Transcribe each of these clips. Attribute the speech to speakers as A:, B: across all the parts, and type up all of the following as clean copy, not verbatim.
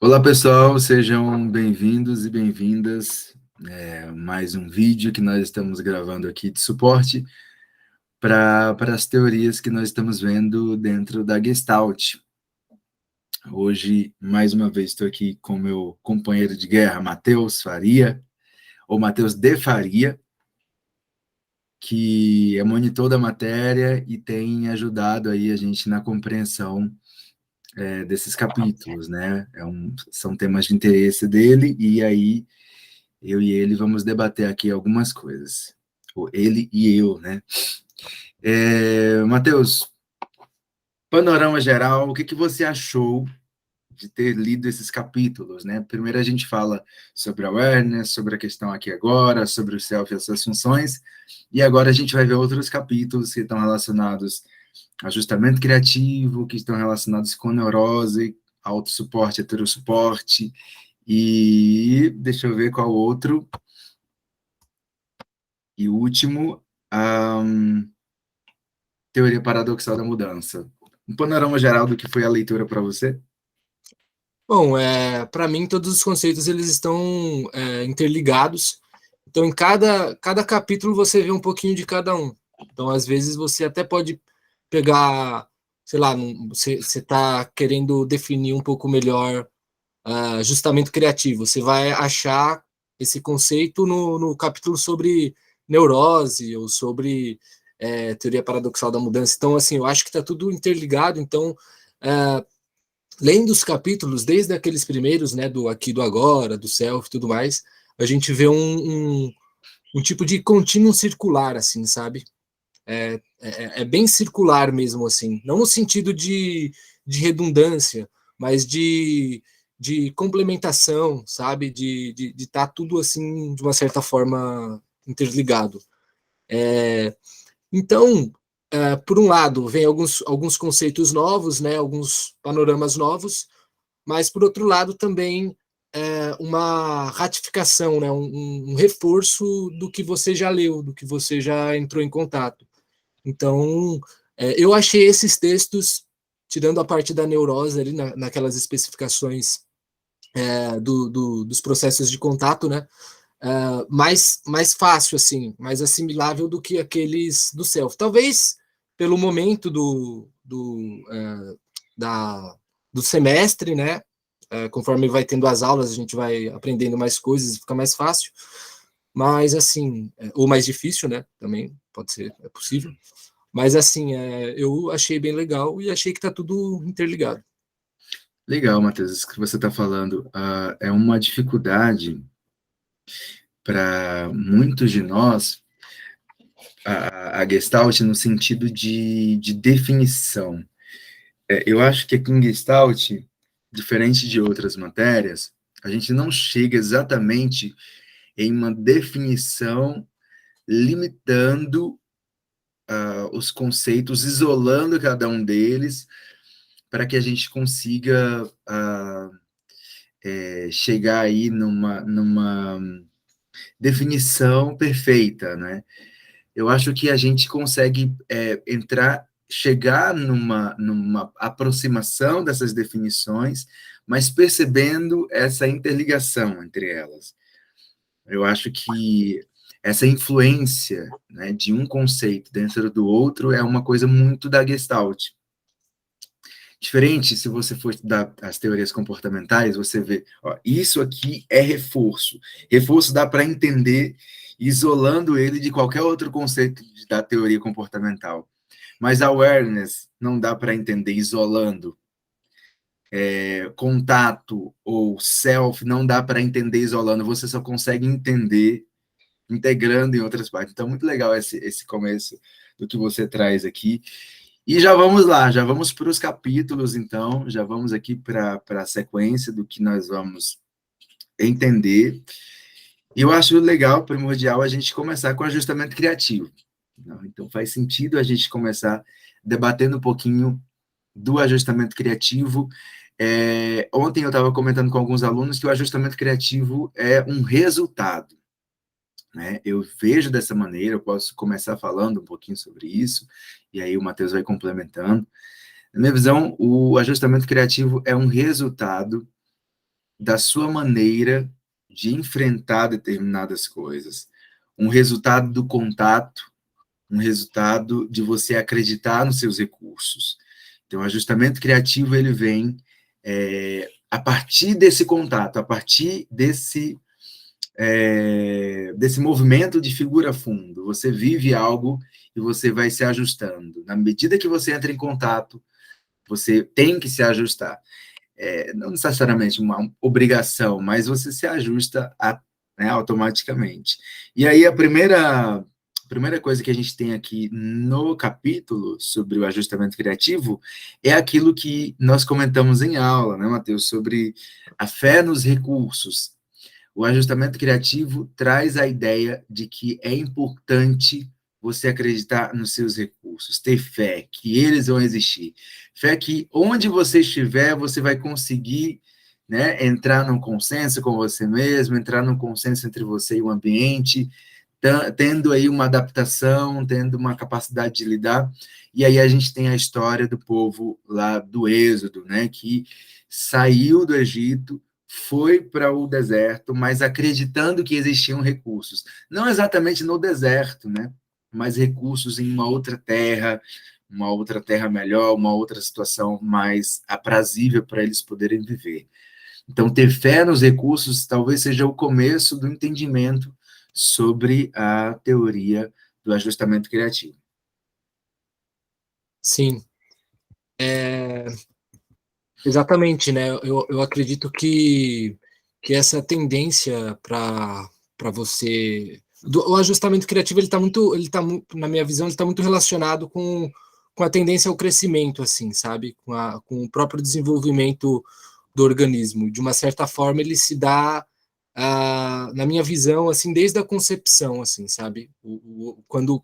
A: Olá pessoal, sejam bem-vindos e bem-vindas. Mais um vídeo que nós estamos gravando aqui de suporte para as teorias que nós estamos vendo dentro da Gestalt. Hoje, mais uma vez, estou aqui com meu companheiro de guerra, Matheus Faria, ou Matheus de Faria, que é monitor da matéria e tem ajudado aí a gente na compreensão desses capítulos, né? São temas de interesse dele, e aí eu e ele vamos debater aqui algumas coisas. Ou ele e eu, né? Matheus, panorama geral, o que você achou de ter lido esses capítulos, né? Primeiro a gente fala sobre awareness, sobre a questão aqui agora, sobre o self e as suas funções, e agora a gente vai ver outros capítulos que estão relacionados a ajustamento criativo, que estão relacionados com neurose, autossuporte, heterossuporte, e deixa eu ver qual outro. E o último, a teoria paradoxal da mudança. Um panorama geral do que foi a leitura para você?
B: Bom, para mim todos os conceitos eles estão interligados. Então, em cada capítulo você vê um pouquinho de cada um. Então, às vezes você até pode pegar, sei lá, você está querendo definir um pouco melhor ajustamento criativo. Você vai achar esse conceito no capítulo sobre neurose ou sobre teoria paradoxal da mudança. Então, assim, eu acho que está tudo interligado. Então, lendo os capítulos, desde aqueles primeiros, né, do aqui, do agora, do self e tudo mais, a gente vê um tipo de contínuo circular, assim, sabe? É bem circular mesmo, assim. Não no sentido de redundância, mas de complementação, sabe? De estar tudo, assim, de uma certa forma interligado. Então, por um lado, vem alguns conceitos novos, né? Alguns panoramas novos, mas, por outro lado, também uma ratificação, né? Um reforço do que você já leu, do que você já entrou em contato. Então, eu achei esses textos, tirando a parte da neurose ali, naquelas especificações dos processos de contato, né? Mais fácil, assim, mais assimilável do que aqueles do self. Talvez pelo momento da, do semestre, né? Conforme vai tendo as aulas, a gente vai aprendendo mais coisas e fica mais fácil. Mas, assim, ou mais difícil, né? Também pode ser, é possível. Mas, assim, eu achei bem legal e achei que está tudo interligado.
A: Legal, Matheus, isso que você está falando é uma dificuldade para muitos de nós, a Gestalt no sentido de definição. Eu acho que aqui em Gestalt, diferente de outras matérias, a gente não chega exatamente em uma definição limitando os conceitos, isolando cada um deles, para que a gente consiga chegar aí numa definição perfeita, né? Eu acho que a gente consegue chegar numa aproximação dessas definições, mas percebendo essa interligação entre elas. Eu acho que essa influência, né, de um conceito dentro do outro é uma coisa muito da Gestalt. Diferente, se você for estudar as teorias comportamentais, você vê, ó, isso aqui é reforço. Reforço dá para entender isolando ele de qualquer outro conceito da teoria comportamental. Mas awareness não dá para entender isolando. Contato ou self não dá para entender isolando. Você só consegue entender integrando em outras partes. Então, muito legal esse começo do que você traz aqui. E já vamos lá, já vamos para os capítulos, então, já vamos aqui para a sequência do que nós vamos entender. E eu acho legal, primordial, a gente começar com ajustamento criativo. Então, faz sentido a gente começar debatendo um pouquinho do ajustamento criativo. Ontem eu estava comentando com alguns alunos que o ajustamento criativo é um resultado. Né? Eu vejo dessa maneira, eu posso começar falando um pouquinho sobre isso, e aí o Matheus vai complementando. Na minha visão, o ajustamento criativo é um resultado da sua maneira de enfrentar determinadas coisas. Um resultado do contato, um resultado de você acreditar nos seus recursos. Então, o ajustamento criativo, ele vem a partir desse contato, a partir desse movimento de figura fundo. Você vive algo e você vai se ajustando. Na medida que você entra em contato, você tem que se ajustar. Não necessariamente uma obrigação, mas você se ajusta automaticamente. E aí a primeira coisa que a gente tem aqui no capítulo sobre o ajustamento criativo é aquilo que nós comentamos em aula, né, Matheus, sobre a fé nos recursos. O ajustamento criativo traz a ideia de que é importante você acreditar nos seus recursos, ter fé que eles vão existir. Fé que onde você estiver, você vai conseguir, né, entrar num consenso com você mesmo, entrar num consenso entre você e o ambiente, tendo aí uma adaptação, tendo uma capacidade de lidar. E aí a gente tem a história do povo lá do Êxodo, né, que saiu do Egito, foi para o deserto, mas acreditando que existiam recursos. Não exatamente no deserto, né, mas recursos em uma outra terra melhor, uma outra situação mais aprazível para eles poderem viver. Então, ter fé nos recursos talvez seja o começo do entendimento sobre a teoria do ajustamento criativo.
B: Sim, exatamente, né? Eu acredito que essa tendência para você. O ajustamento criativo, na minha visão, ele está muito relacionado com a tendência ao crescimento, assim, sabe? Com o próprio desenvolvimento do organismo. De uma certa forma, ele se dá, na minha visão, assim, desde a concepção, assim, sabe? Quando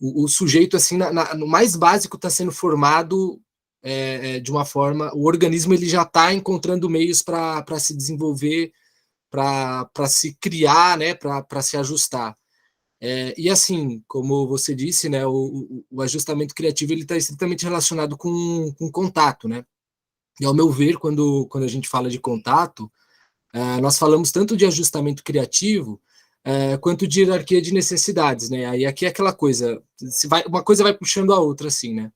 B: o sujeito, assim, no mais básico, está sendo formado de uma forma, o organismo ele já está encontrando meios para se desenvolver, para se criar, né, para se ajustar. E assim, como você disse, né, o ajustamento criativo ele está estritamente relacionado com contato, né? E ao meu ver, quando a gente fala de contato, nós falamos tanto de ajustamento criativo quanto de hierarquia de necessidades, né? Aí aqui é aquela coisa, uma coisa vai puxando a outra, assim, né?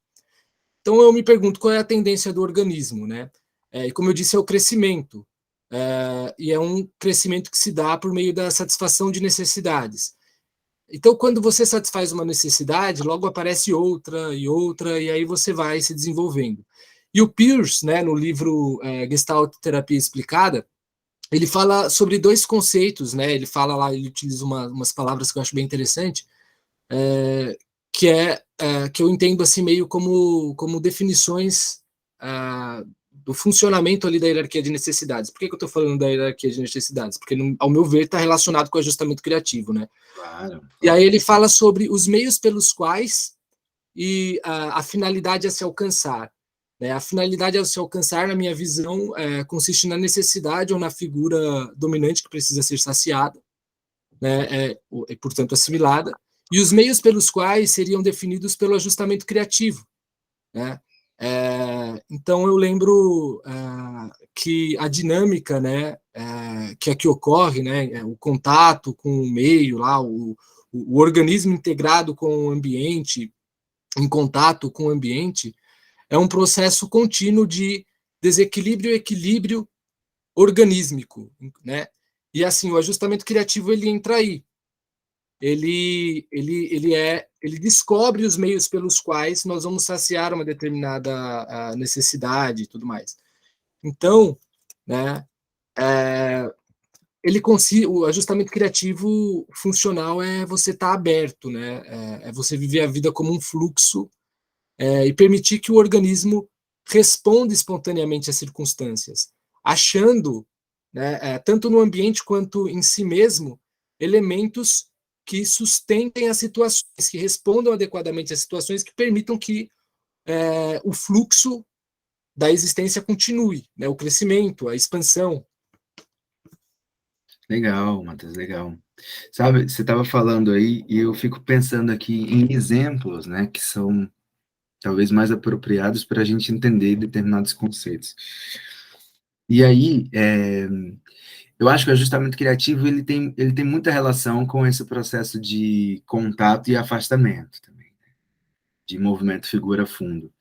B: Então eu me pergunto qual é a tendência do organismo, né? E como eu disse, é o crescimento. E é um crescimento que se dá por meio da satisfação de necessidades. Então, quando você satisfaz uma necessidade, logo aparece outra e outra, e aí você vai se desenvolvendo. E o Peirce, né, no livro Gestalt Terapia Explicada, ele fala sobre dois conceitos, né? Ele fala lá, ele utiliza umas palavras que eu acho bem interessante, que que eu entendo assim meio como definições do funcionamento ali da hierarquia de necessidades. Por que eu estou falando da hierarquia de necessidades? Porque, ao meu ver, está relacionado com o ajustamento criativo, né?
A: Claro.
B: E aí ele fala sobre os meios pelos quais e a finalidade a se alcançar. A finalidade a se alcançar, na minha visão, consiste na necessidade ou na figura dominante que precisa ser saciada, né, e, portanto, assimilada, e os meios pelos quais seriam definidos pelo ajustamento criativo, né? Então, eu lembro que a dinâmica, né, que aqui ocorre, né, o contato com o meio, lá, o organismo integrado com o ambiente, em contato com o ambiente, é um processo contínuo de desequilíbrio e equilíbrio organísmico, né? E assim, o ajustamento criativo ele entra aí. Ele descobre os meios pelos quais nós vamos saciar uma determinada necessidade e tudo mais. Então, né, o ajustamento criativo funcional é você estar aberto, né? É você viver a vida como um fluxo e permitir que o organismo responda espontaneamente às circunstâncias, achando, né, tanto no ambiente quanto em si mesmo, elementos que sustentem as situações, que respondam adequadamente às situações, que permitam que o fluxo da existência continue, né, o crescimento, a expansão.
A: Legal, Matheus, legal. Sabe, você estava falando aí e eu fico pensando aqui em exemplos, né, que são talvez mais apropriados para a gente entender determinados conceitos. E aí, eu acho que o ajustamento criativo ele tem muita relação com esse processo de contato e afastamento também, de movimento figura-fundo.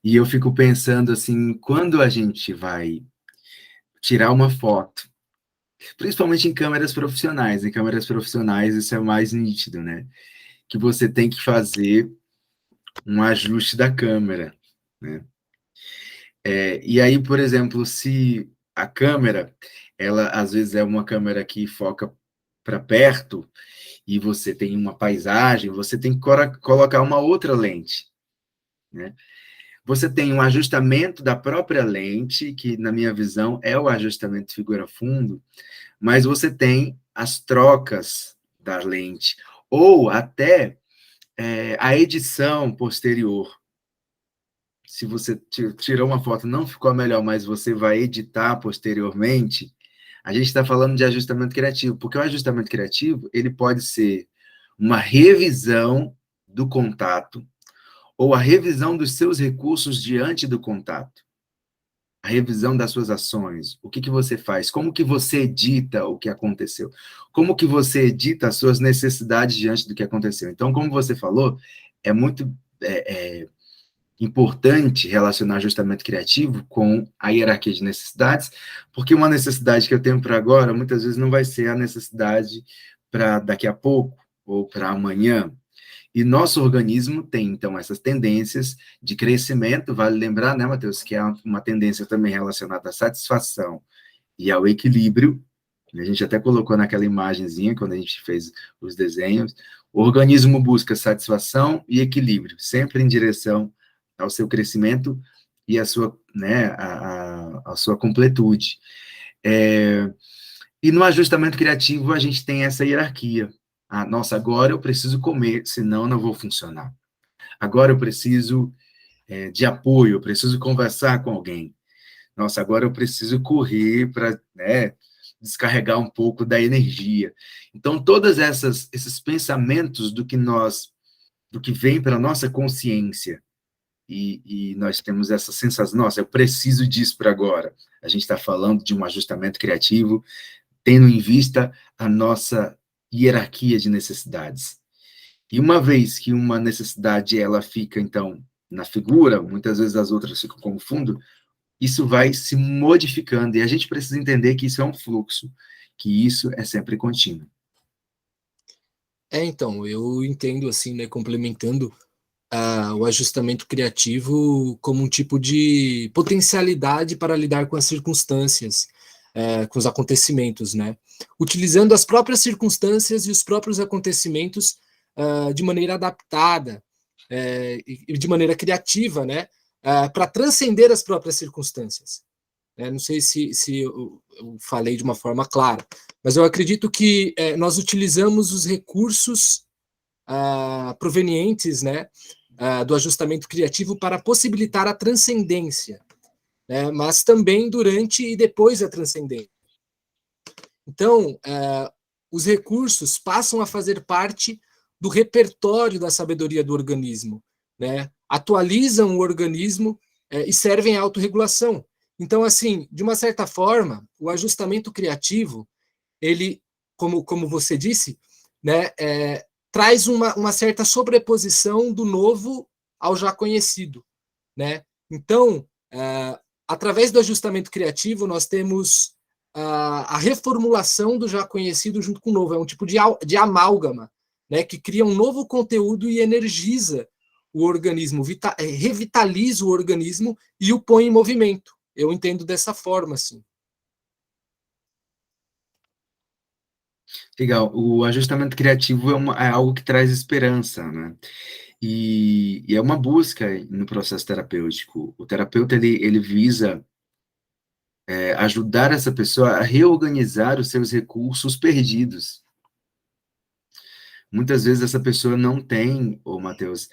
A: E eu fico pensando assim, quando a gente vai tirar uma foto, principalmente em câmeras profissionais isso é mais nítido, né? Que você tem que fazer um ajuste da câmera, né? E aí, por exemplo, se a câmera, ela às vezes é uma câmera que foca para perto e você tem uma paisagem, você tem que colocar uma outra lente, né? Você tem um ajustamento da própria lente, que na minha visão é o ajustamento figura-fundo, mas você tem as trocas da lente, ou até a edição posterior. Se você tirou uma foto, não ficou melhor, mas você vai editar posteriormente, a gente está falando de ajustamento criativo, porque o ajustamento criativo, ele pode ser uma revisão do contato, ou a revisão dos seus recursos diante do contato, a revisão das suas ações, o que você faz, como que você edita o que aconteceu, como que você edita as suas necessidades diante do que aconteceu. Então, como você falou, é muito importante relacionar ajustamento criativo com a hierarquia de necessidades, porque uma necessidade que eu tenho para agora, muitas vezes não vai ser a necessidade para daqui a pouco, ou para amanhã. E nosso organismo tem, então, essas tendências de crescimento, vale lembrar, né, Matheus, que é uma tendência também relacionada à satisfação e ao equilíbrio. A gente até colocou naquela imagenzinha, quando a gente fez os desenhos, o organismo busca satisfação e equilíbrio, sempre em direção ao seu crescimento e à sua, né, a sua completude. E no ajustamento criativo, a gente tem essa hierarquia. Nossa, agora eu preciso comer, senão não vou funcionar. Agora eu preciso de apoio, eu preciso conversar com alguém. Nossa, agora eu preciso correr para, né, descarregar um pouco da energia. Então, todos esses pensamentos do que vem para a nossa consciência, e nós temos essa sensação, nossa, eu preciso disso para agora. A gente está falando de um ajustamento criativo, tendo em vista a nossa hierarquia de necessidades. E uma vez que uma necessidade ela fica, então, na figura, muitas vezes as outras ficam como fundo, isso vai se modificando, e a gente precisa entender que isso é um fluxo, que isso é sempre contínuo.
B: Então, eu entendo assim, né, complementando o ajustamento criativo como um tipo de potencialidade para lidar com as circunstâncias, com os acontecimentos, né? Utilizando as próprias circunstâncias e os próprios acontecimentos de maneira adaptada e de maneira criativa, né? Para transcender as próprias circunstâncias. Não sei se eu falei de uma forma clara, mas eu acredito que nós utilizamos os recursos provenientes, né, do ajustamento criativo para possibilitar a transcendência, né, mas também durante e depois da transcendência. Então, os recursos passam a fazer parte do repertório da sabedoria do organismo, né, atualizam o organismo e servem à autorregulação. Então, assim, de uma certa forma, o ajustamento criativo, ele, como você disse, né, traz uma certa sobreposição do novo ao já conhecido, né? Então, através do ajustamento criativo, nós temos a reformulação do já conhecido junto com o novo. É um tipo de amálgama, né, que cria um novo conteúdo e energiza o organismo, revitaliza o organismo e o põe em movimento. Eu entendo dessa forma, assim.
A: Legal. O ajustamento criativo é algo que traz esperança, né? E é uma busca no processo terapêutico. O terapeuta, ele visa ajudar essa pessoa a reorganizar os seus recursos perdidos. Muitas vezes essa pessoa não tem, Matheus,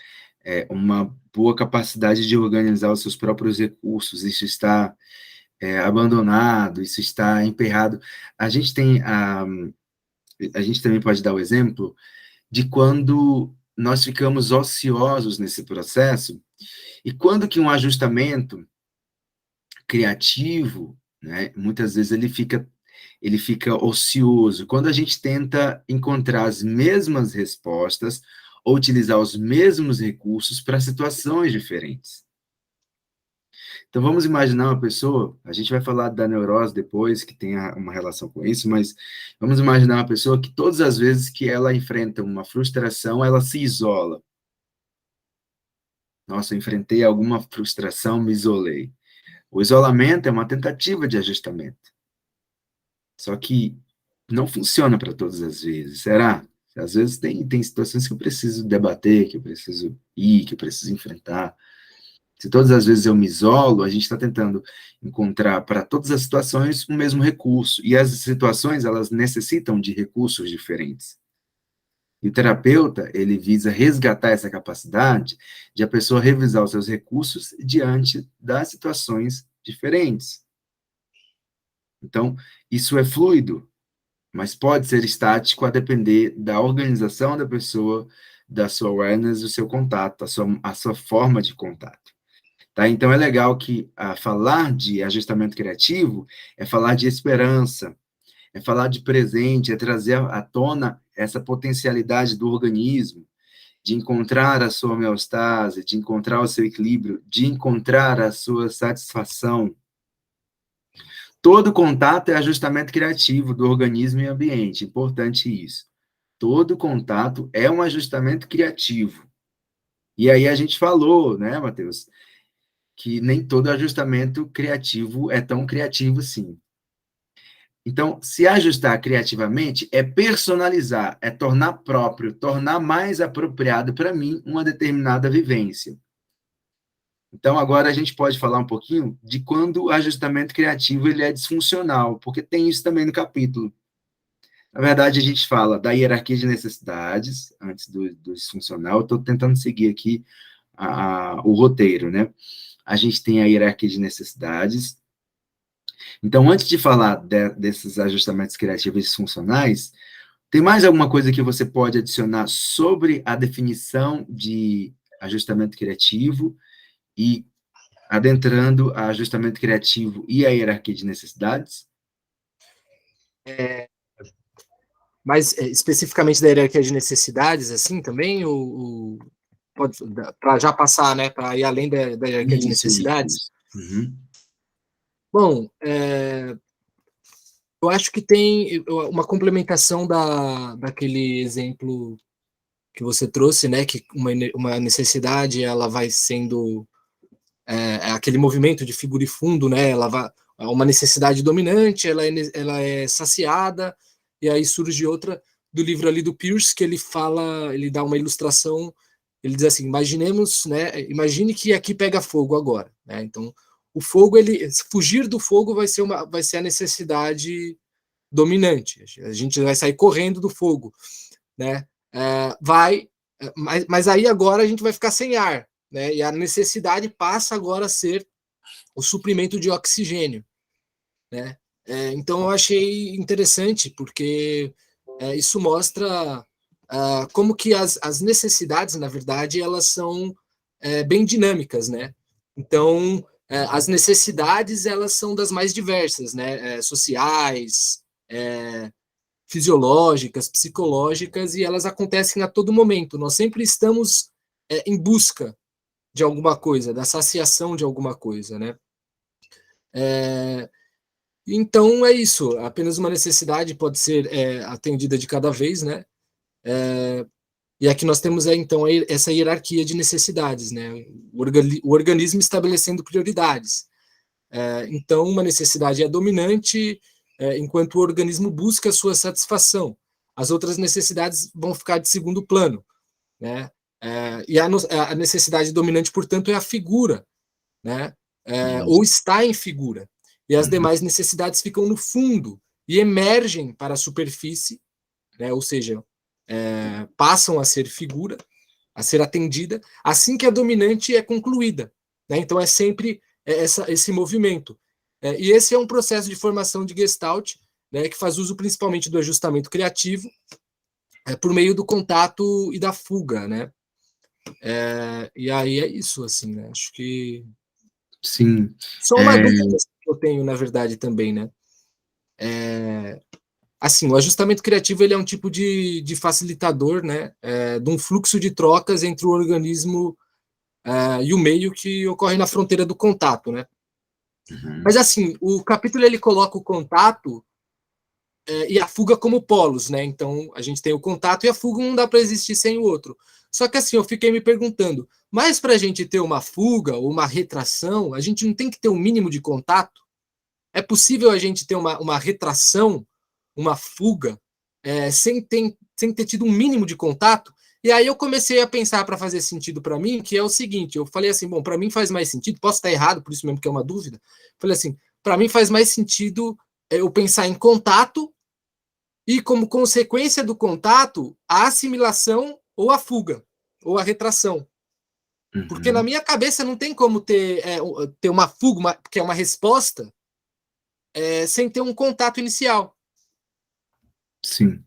A: uma boa capacidade de organizar os seus próprios recursos, isso está abandonado, isso está emperrado. A gente tem a gente também pode dar o exemplo de quando nós ficamos ociosos nesse processo, e quando que um ajustamento criativo, né, muitas vezes ele fica ocioso, quando a gente tenta encontrar as mesmas respostas ou utilizar os mesmos recursos para situações diferentes. Então, vamos imaginar uma pessoa, a gente vai falar da neurose depois, que tem uma relação com isso, mas vamos imaginar uma pessoa que todas as vezes que ela enfrenta uma frustração, ela se isola. Nossa, eu enfrentei alguma frustração, me isolei. O isolamento é uma tentativa de ajustamento. Só que não funciona para todas as vezes, será? Às vezes tem situações que eu preciso debater, que eu preciso ir, que eu preciso enfrentar. Se todas as vezes eu me isolo, a gente está tentando encontrar para todas as situações o mesmo recurso. E as situações, elas necessitam de recursos diferentes. E o terapeuta, ele visa resgatar essa capacidade de a pessoa revisar os seus recursos diante das situações diferentes. Então, isso é fluido, mas pode ser estático a depender da organização da pessoa, da sua awareness, do seu contato, a sua forma de contato. Tá? Então, é legal que falar de ajustamento criativo é falar de esperança, é falar de presente, é trazer à tona essa potencialidade do organismo, de encontrar a sua homeostase, de encontrar o seu equilíbrio, de encontrar a sua satisfação. Todo contato é ajustamento criativo do organismo e ambiente, importante isso. Todo contato é um ajustamento criativo. E aí a gente falou, né, Matheus, que nem todo ajustamento criativo é tão criativo assim. Então, se ajustar criativamente é personalizar, é tornar próprio, tornar mais apropriado para mim uma determinada vivência. Então, agora a gente pode falar um pouquinho de quando o ajustamento criativo ele é disfuncional, porque tem isso também no capítulo. Na verdade, a gente fala da hierarquia de necessidades, antes do disfuncional. Eu estou tentando seguir aqui o roteiro, né? A gente tem a hierarquia de necessidades. Então, antes de falar desses ajustamentos criativos disfuncionais, tem mais alguma coisa que você pode adicionar sobre a definição de ajustamento criativo e adentrando a ajustamento criativo e a hierarquia de necessidades?
B: Mas especificamente da hierarquia de necessidades, assim, também, para já passar, né, para ir além da hierarquia de necessidades?
A: Isso. Uhum.
B: Bom, eu acho que tem uma complementação daquele exemplo que você trouxe, né, que uma necessidade, ela vai sendo aquele movimento de figura e fundo, né, ela vai, uma necessidade dominante, ela é saciada, e aí surge outra do livro ali do Peirce, que ele fala, ele dá uma ilustração, ele diz assim, imagine que aqui pega fogo agora, né, então o fogo, fugir do fogo vai ser a necessidade dominante, a gente vai sair correndo do fogo, né, mas aí agora a gente vai ficar sem ar, né, e a necessidade passa agora a ser o suprimento de oxigênio, né? Então eu achei interessante, porque isso mostra como que as necessidades, na verdade, elas são bem dinâmicas, né? Então, as necessidades, elas são das mais diversas, né? Sociais, fisiológicas, psicológicas, e elas acontecem a todo momento. Nós sempre estamos em busca de alguma coisa, da saciação de alguma coisa, né? Então é isso, apenas uma necessidade pode ser atendida de cada vez, né? E aqui nós temos então essa hierarquia de necessidades, né? O organismo estabelecendo prioridades. Então uma necessidade é dominante, enquanto o organismo busca a sua satisfação. As outras necessidades vão ficar de segundo plano, né? E a necessidade dominante, portanto, é a figura, né? Ou está em figura. E as demais necessidades ficam no fundo e emergem para a superfície, né? Ou seja, passam a ser figura, a ser atendida, assim que a dominante é concluída, né? Então é sempre esse movimento. E esse é um processo de formação de Gestalt, né, que faz uso principalmente do ajustamento criativo, por meio do contato e da fuga, né? E aí é isso, assim, né? Acho que...
A: Sim.
B: Só uma dúvida que eu tenho, na verdade, também, né? Assim, o ajustamento criativo ele é um tipo de facilitador, né? De um fluxo de trocas entre o organismo e o meio que ocorre na fronteira do contato, né?
A: Uhum.
B: Mas assim, o capítulo ele coloca o contato e a fuga como polos, né? Então a gente tem o contato e a fuga, não dá para existir sem o outro. Só que assim, eu fiquei me perguntando, mas para a gente ter uma fuga ou uma retração, a gente não tem que ter um mínimo de contato? É possível a gente ter uma retração, uma fuga, sem ter tido um mínimo de contato? E aí eu comecei a pensar para fazer sentido para mim, que é o seguinte, eu falei assim, bom, para mim faz mais sentido, posso estar errado, por isso mesmo que é uma dúvida, falei assim, para mim faz mais sentido eu pensar em contato e, como consequência do contato, a assimilação ou a fuga, ou a retração. Porque na
A: Uhum.
B: minha cabeça não tem como ter uma fuga, que é uma resposta, sem ter um contato inicial.
A: Sim.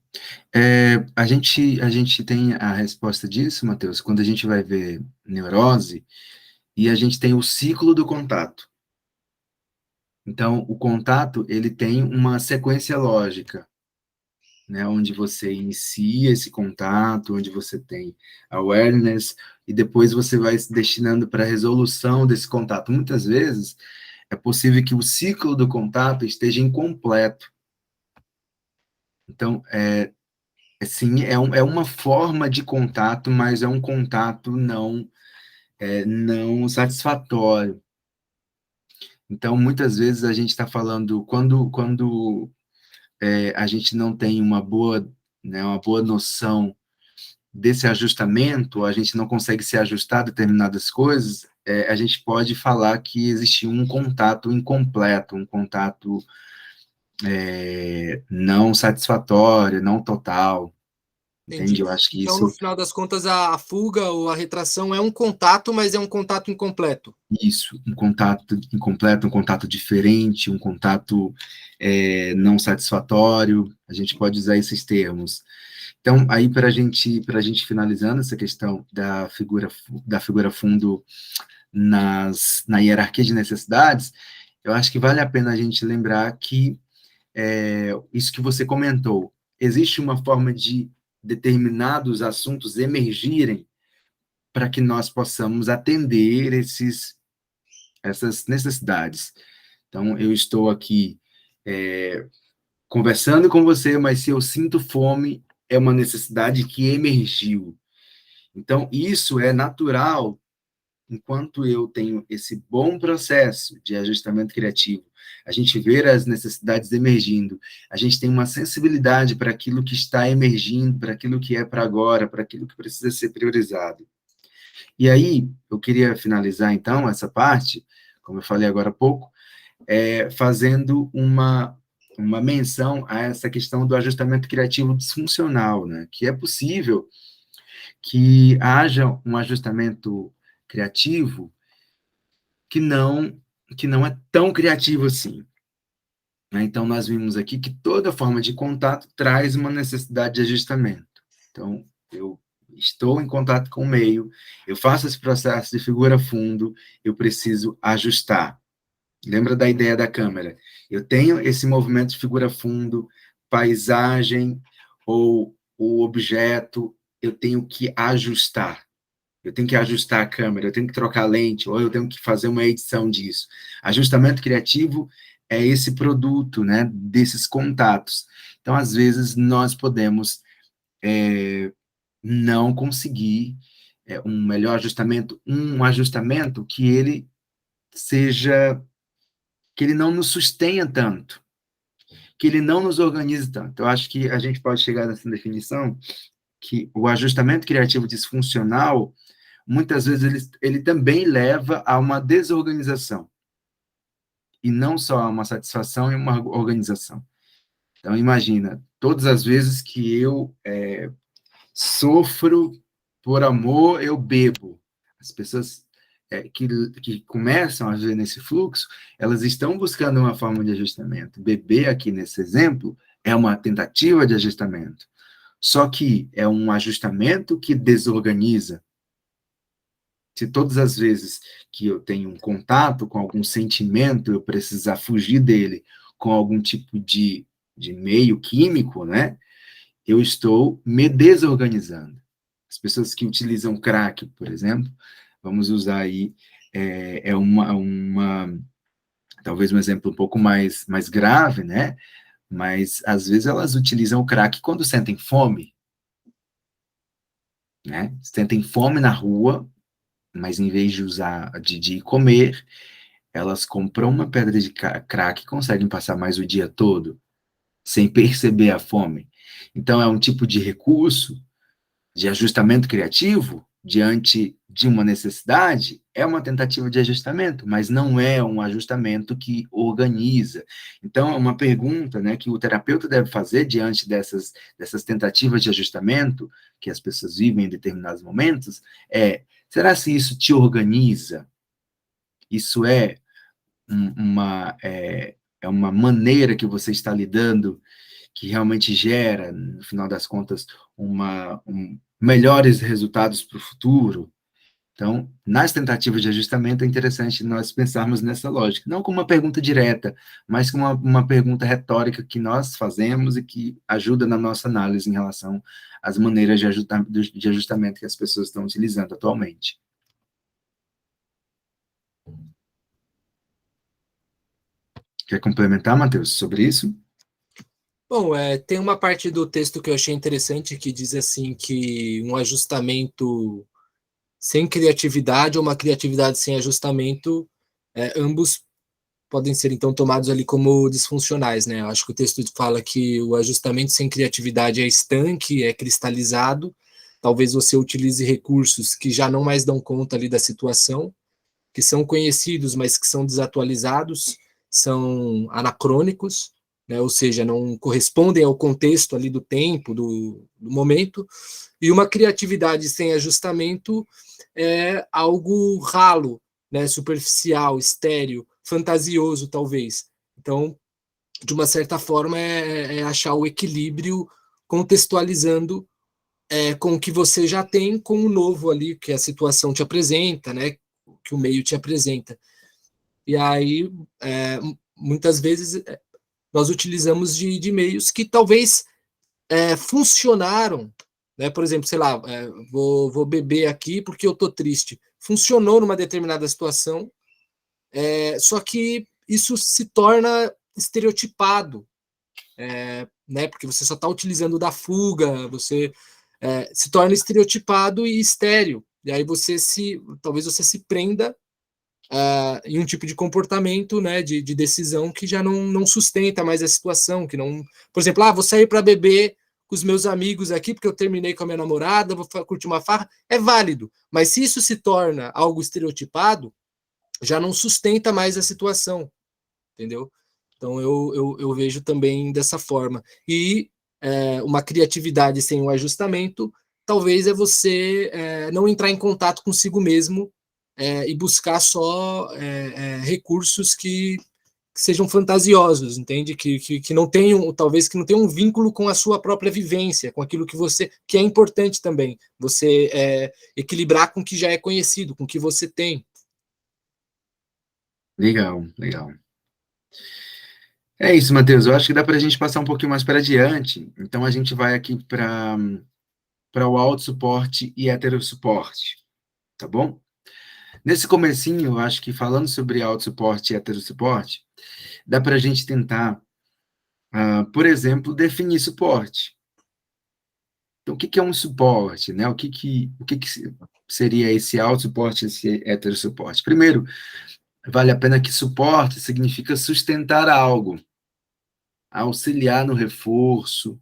A: A gente tem a resposta disso, Matheus, quando a gente vai ver neurose e a gente tem o ciclo do contato. Então, o contato, ele tem uma sequência lógica, né, onde você inicia esse contato, onde você tem awareness, e depois você vai se destinando para a resolução desse contato. Muitas vezes, é possível que o ciclo do contato esteja incompleto. Então, sim, é uma forma de contato, mas é um contato não satisfatório. Então, muitas vezes a gente está falando, quando a gente não tem uma boa noção desse ajustamento, a gente não consegue se ajustar a determinadas coisas, a gente pode falar que existiu um contato incompleto, um contato não satisfatório, não total, entende?
B: Entendi.
A: Eu acho que
B: Então, no
A: isso
B: final das contas, a fuga ou a retração é um contato, mas é um contato incompleto.
A: Isso, um contato incompleto, um contato diferente, um contato não satisfatório, a gente pode usar esses termos. Então, aí para a gente finalizando essa questão da figura fundo na hierarquia de necessidades, eu acho que vale a pena a gente lembrar que isso que você comentou, existe uma forma de determinados assuntos emergirem para que nós possamos atender essas necessidades. Então, eu estou aqui conversando com você, mas se eu sinto fome, é uma necessidade que emergiu. Então, isso é natural enquanto eu tenho esse bom processo de ajustamento criativo. A gente vê as necessidades emergindo, a gente tem uma sensibilidade para aquilo que está emergindo, para aquilo que é para agora, para aquilo que precisa ser priorizado. E aí, eu queria finalizar, então, essa parte, como eu falei agora há pouco, fazendo uma menção a essa questão do ajustamento criativo disfuncional, né? Que é possível que haja um ajustamento criativo que não é tão criativo assim. Né? Então, nós vimos aqui que toda forma de contato traz uma necessidade de ajustamento. Então, eu estou em contato com o meio, eu faço esse processo de figura fundo, eu preciso ajustar. Lembra da ideia da câmera? Eu tenho esse movimento de figura fundo, paisagem ou o objeto, eu tenho que ajustar. Eu tenho que ajustar a câmera, eu tenho que trocar a lente, ou eu tenho que fazer uma edição disso. Ajustamento criativo é esse produto, né, desses contatos. Então, às vezes, nós podemos não conseguir um melhor ajustamento, um ajustamento que ele seja, que ele não nos sustenha tanto, que ele não nos organize tanto. Eu acho que a gente pode chegar nessa definição que o ajustamento criativo disfuncional, muitas vezes, ele também leva a uma desorganização, e não só a uma satisfação e uma organização. Então, imagina, todas as vezes que eu sofro por amor, eu bebo. As pessoas que começam a ver nesse fluxo, elas estão buscando uma forma de ajustamento. Beber, aqui nesse exemplo, é uma tentativa de ajustamento. Só que é um ajustamento que desorganiza. Se todas as vezes que eu tenho um contato com algum sentimento, eu precisar fugir dele com algum tipo de meio químico, né? Eu estou me desorganizando. As pessoas que utilizam crack, por exemplo, vamos usar aí, talvez um exemplo um pouco mais grave, né? Mas, às vezes, elas utilizam o crack quando sentem fome, né? Sentem fome na rua, mas em vez de usar, de comer, elas compram uma pedra de crack e conseguem passar mais o dia todo, sem perceber a fome. Então, é um tipo de recurso de ajustamento criativo diante de uma necessidade, é uma tentativa de ajustamento, mas não é um ajustamento que organiza. Então, é uma pergunta, né, que o terapeuta deve fazer diante dessas tentativas de ajustamento que as pessoas vivem em determinados momentos, será se isso te organiza? Isso uma maneira que você está lidando que realmente gera, no final das contas, melhores resultados para o futuro. Então, nas tentativas de ajustamento, é interessante nós pensarmos nessa lógica, não como uma pergunta direta, mas como uma pergunta retórica que nós fazemos e que ajuda na nossa análise em relação às maneiras de ajustamento que as pessoas estão utilizando atualmente. Quer complementar, Matheus, sobre isso?
B: Bom, tem uma parte do texto que eu achei interessante que diz assim que um ajustamento sem criatividade ou uma criatividade sem ajustamento, ambos podem ser então tomados ali como disfuncionais, né? Eu acho que o texto fala que o ajustamento sem criatividade é estanque, é cristalizado. Talvez você utilize recursos que já não mais dão conta ali da situação, que são conhecidos, mas que são desatualizados, são anacrônicos, né? Ou seja, não correspondem ao contexto ali do tempo, do momento, e uma criatividade sem ajustamento é algo ralo, né? Superficial, estéril, fantasioso, talvez. Então, de uma certa forma, é achar o equilíbrio contextualizando com o que você já tem, com o novo ali, que a situação te apresenta, né? Que o meio te apresenta. E aí, muitas vezes, nós utilizamos de meios que talvez funcionaram, né? Por exemplo, sei lá, vou beber aqui porque eu estou triste. Funcionou numa determinada situação, só que isso se torna estereotipado, né? Porque você só está utilizando da fuga, você se torna estereotipado e estéril. E aí talvez você se prenda em um tipo de comportamento, né, de decisão que já não sustenta mais a situação, que não, por exemplo, vou sair para beber com os meus amigos aqui porque eu terminei com a minha namorada, vou curtir uma farra, é válido, mas se isso se torna algo estereotipado, já não sustenta mais a situação, entendeu? Então eu vejo também dessa forma. E uma criatividade sem um ajustamento, talvez é você não entrar em contato consigo mesmo e buscar só recursos que sejam fantasiosos, entende? Que não tenham, talvez que não tenham um vínculo com a sua própria vivência, com aquilo que é importante também, você equilibrar com o que já é conhecido, com o que você tem.
A: Legal, legal. É isso, Matheus. Eu acho que dá para a gente passar um pouquinho mais para adiante. Então, a gente vai aqui para o autossuporte e heterossuporte, tá bom? Nesse comecinho, eu acho que falando sobre autossuporte e heterossuporte, dá para a gente tentar, por exemplo, definir suporte. Então, o que é um suporte, né? O que seria esse autossuporte e esse heterossuporte? Primeiro, vale a pena que suporte significa sustentar algo, auxiliar no reforço,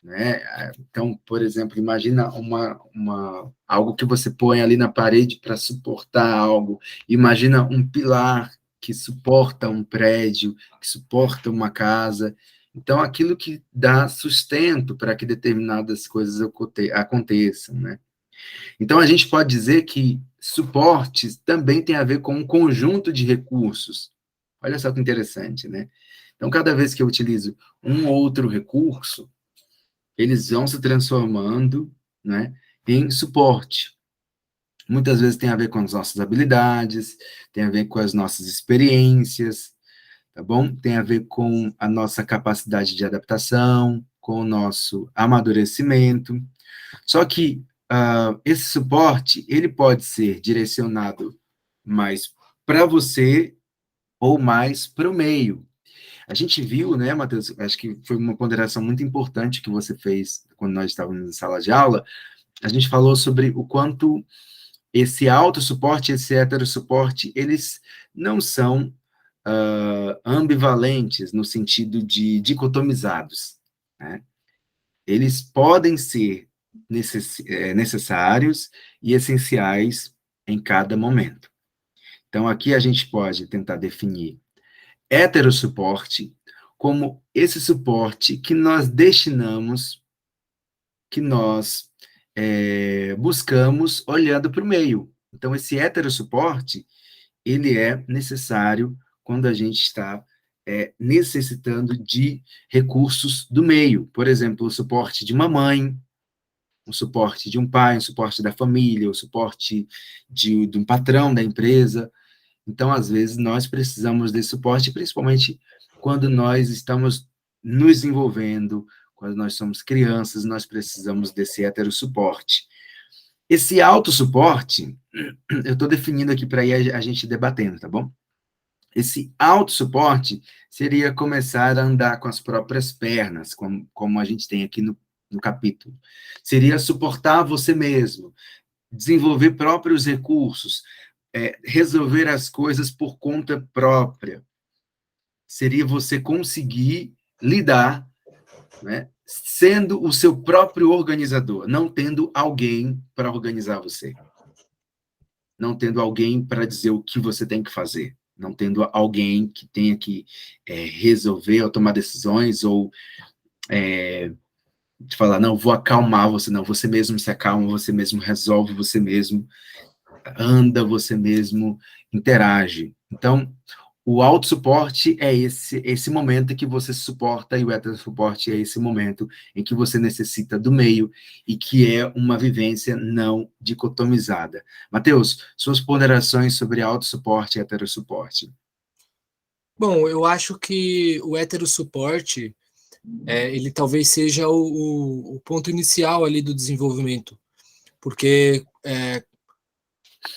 A: né? Então, por exemplo, imagina algo que você põe ali na parede para suportar algo. Imagina um pilar que suporta um prédio, que suporta uma casa. Então, aquilo que dá sustento para que determinadas coisas aconteçam, né? Então, a gente pode dizer que suporte também tem a ver com um conjunto de recursos. Olha só que interessante, né? Então, cada vez que eu utilizo um outro recurso, eles vão se transformando, né, em suporte. Muitas vezes tem a ver com as nossas habilidades, tem a ver com as nossas experiências, tá bom? Tem a ver com a nossa capacidade de adaptação, com o nosso amadurecimento. Só que esse suporte, ele pode ser direcionado mais para você ou mais para o meio. A gente viu, né, Matheus, acho que foi uma ponderação muito importante que você fez quando nós estávamos em sala de aula, a gente falou sobre o quanto esse autossuporte, esse heterossuporte, eles não são ambivalentes no sentido de dicotomizados, né? Eles podem ser necessários e essenciais em cada momento. Então, aqui a gente pode tentar definir heterossuporte como esse suporte que nós destinamos, que nós buscamos olhando para o meio. Então, esse heterossuporte, ele é necessário quando a gente está necessitando de recursos do meio. Por exemplo, o suporte de uma mãe, o suporte de um pai, o suporte da família, o suporte de um patrão da empresa. Então, às vezes, nós precisamos desse suporte, principalmente quando nós estamos nos desenvolvendo, quando nós somos crianças, nós precisamos desse heterossuporte. Esse autossuporte, eu estou definindo aqui para ir a gente debatendo, tá bom? Esse autossuporte seria começar a andar com as próprias pernas, como a gente tem aqui no capítulo. Seria suportar você mesmo, desenvolver próprios recursos, resolver as coisas por conta própria. Seria você conseguir lidar, né, sendo o seu próprio organizador, não tendo alguém para organizar você. Não tendo alguém para dizer o que você tem que fazer. Não tendo alguém que tenha que resolver ou tomar decisões ou de falar, não, vou acalmar você, não, você mesmo se acalma, você mesmo resolve, você mesmo anda, você mesmo interage. Então, o autossuporte é esse momento que você se suporta, e o heterossuporte é esse momento em que você necessita do meio e que é uma vivência não dicotomizada. Matheus, suas ponderações sobre autossuporte e heterossuporte.
B: Bom, eu acho que o heterossuporte, ele talvez seja o ponto inicial ali do desenvolvimento, porque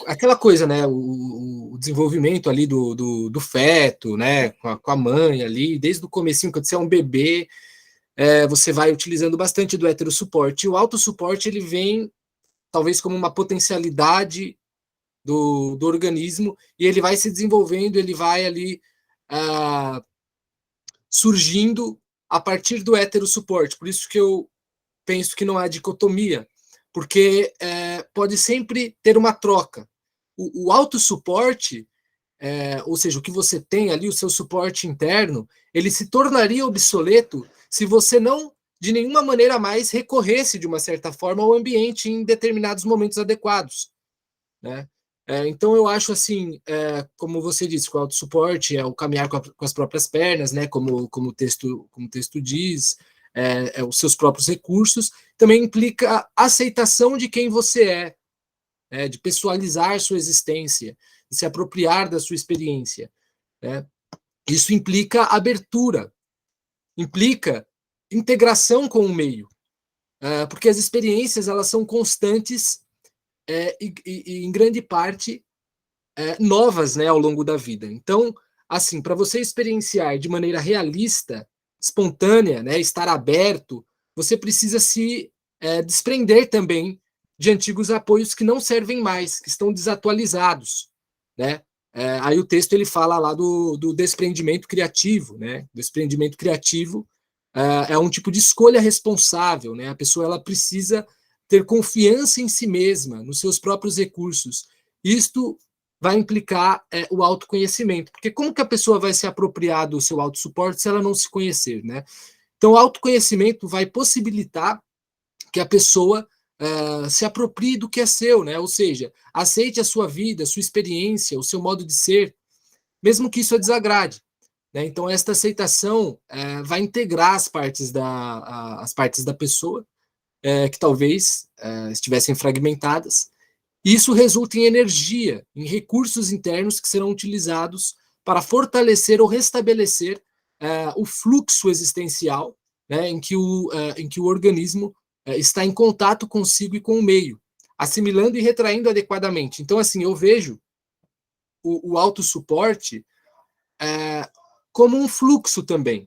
B: aquela coisa, né, o desenvolvimento ali do feto, né, com a mãe ali, desde o comecinho, quando você é um bebê, você vai utilizando bastante do heterossuporte. E o autossuporte, ele vem talvez como uma potencialidade do organismo, e ele vai se desenvolvendo, ele vai ali surgindo a partir do heterossuporte. Por isso que eu penso que não há dicotomia, porque pode sempre ter uma troca. O autossuporte, ou seja, o que você tem ali, o seu suporte interno, ele se tornaria obsoleto se você não, de nenhuma maneira mais, recorresse, de uma certa forma, ao ambiente em determinados momentos adequados, né? Então, eu acho assim, como você disse, que o autossuporte é o caminhar com as próprias pernas, né? Como o texto diz, os seus próprios recursos, também implica a aceitação de quem você de pessoalizar sua existência, de se apropriar da sua experiência, né? Isso implica abertura, implica integração com o meio, porque as experiências elas são constantes e em grande parte novas, né, ao longo da vida. Então, assim, para você experienciar de maneira realista, espontânea, né, estar aberto, você precisa se desprender também de antigos apoios que não servem mais, que estão desatualizados, né? Aí o texto ele fala lá do desprendimento criativo, né? O desprendimento criativo é um tipo de escolha responsável, né? A pessoa ela precisa ter confiança em si mesma, nos seus próprios recursos. Isto vai implicar o autoconhecimento, porque como que a pessoa vai se apropriar do seu autossuporte se ela não se conhecer, né? Então, o autoconhecimento vai possibilitar que a pessoa se aproprie do que é seu, né? Ou seja, aceite a sua vida, a sua experiência, o seu modo de ser, mesmo que isso a desagrade, né? Então, esta aceitação vai integrar as partes da pessoa que talvez estivessem fragmentadas. Isso resulta em energia, em recursos internos que serão utilizados para fortalecer ou restabelecer o fluxo existencial, né, em que o organismo está em contato consigo e com o meio, assimilando e retraindo adequadamente. Então, assim, eu vejo o autossuporte como um fluxo também.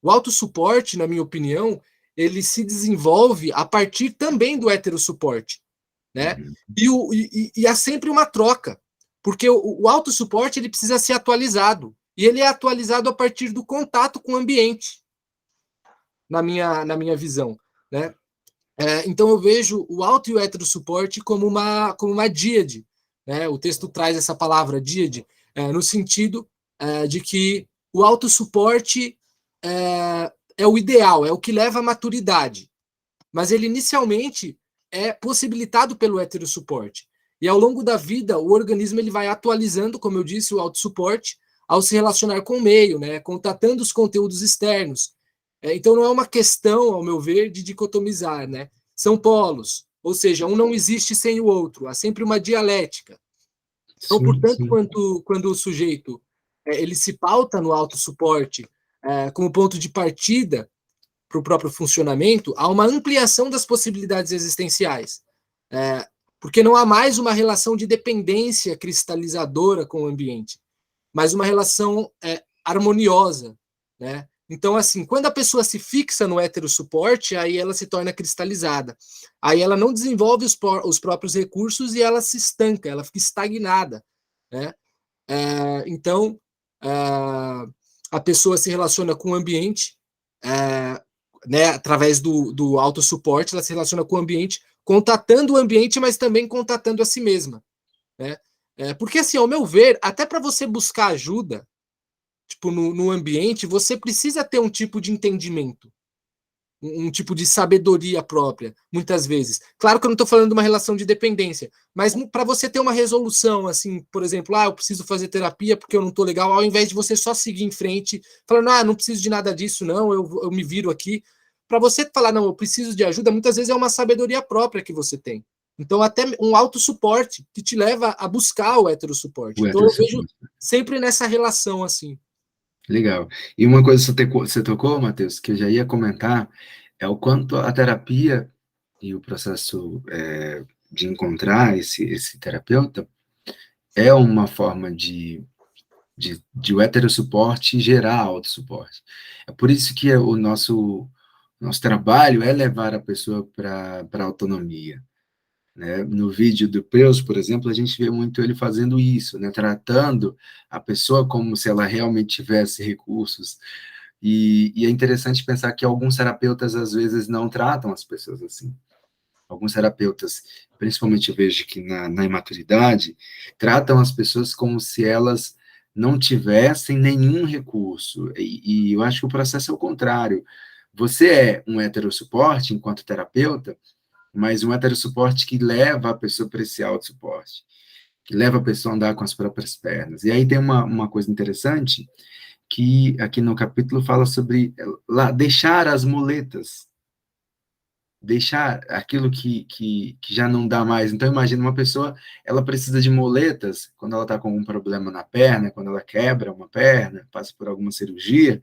B: O autossuporte, na minha opinião, ele se desenvolve a partir também do heterossuporte, né? E há sempre uma troca, porque o autossuporte ele precisa ser atualizado, e ele é atualizado a partir do contato com o ambiente, na minha visão, né? Então eu vejo o auto e o heterossuporte como uma díade, né? O texto traz essa palavra díade no sentido de que o autossuporte é o ideal, é o que leva à maturidade, mas ele inicialmente é possibilitado pelo heterossuporte. E ao longo da vida, o organismo ele vai atualizando, como eu disse, o autossuporte ao se relacionar com o meio, né, contatando os conteúdos externos. Então não é uma questão, ao meu ver, de dicotomizar, né? São polos, ou seja, um não existe sem o outro, há sempre uma dialética. Então,
A: Sim,
B: portanto,
A: sim.
B: quando o sujeito ele se pauta no autossuporte como ponto de partida para o próprio funcionamento, há uma ampliação das possibilidades existenciais. Porque não há mais uma relação de dependência cristalizadora com o ambiente, mas uma relação harmoniosa, né? Então, assim, quando a pessoa se fixa no heterossuporte, aí ela se torna cristalizada. Aí ela não desenvolve os próprios recursos e ela se estanca, ela fica estagnada, né? Então, a pessoa se relaciona com o ambiente, né, através do autossuporte, ela se relaciona com o ambiente, contatando o ambiente, mas também contatando a si mesma, né? Porque, assim, ao meu ver, até para você buscar ajuda, tipo, no ambiente, você precisa ter um tipo de entendimento, um tipo de sabedoria própria, muitas vezes. Claro que eu não estou falando de uma relação de dependência, mas para você ter uma resolução, assim, por exemplo, eu preciso fazer terapia porque eu não estou legal, ao invés de você só seguir em frente, falando, não preciso de nada disso, não, eu me viro aqui. Para você falar, não, eu preciso de ajuda, muitas vezes é uma sabedoria própria que você tem. Então, até um autossuporte que te leva a buscar o heterossuporte.
A: O
B: Então, eu vejo
A: heterossuporte.
B: sempre nessa relação, assim.
A: Legal. E uma coisa que você tocou, Matheus, que eu já ia comentar, é o quanto a terapia e o processo de encontrar esse terapeuta é uma forma de o heterossuporte gerar autossuporte. É por isso que o nosso trabalho é levar a pessoa para a autonomia. Né? No vídeo do Peus, por exemplo, a gente vê muito ele fazendo isso, né? Tratando a pessoa como se ela realmente tivesse recursos. E é interessante pensar que alguns terapeutas, às vezes, não tratam as pessoas assim. Alguns terapeutas, principalmente eu vejo que na imaturidade, tratam as pessoas como se elas não tivessem nenhum recurso. E eu acho que o processo é o contrário. Você é um heterossuporte enquanto terapeuta, mas um heterossuporte que leva a pessoa para esse autossuporte, que leva a pessoa a andar com as próprias pernas. E aí tem uma coisa interessante, que aqui no capítulo fala sobre deixar as muletas, deixar aquilo que já não dá mais. Então, imagina uma pessoa, ela precisa de muletas quando ela está com algum problema na perna, quando ela quebra uma perna, passa por alguma cirurgia,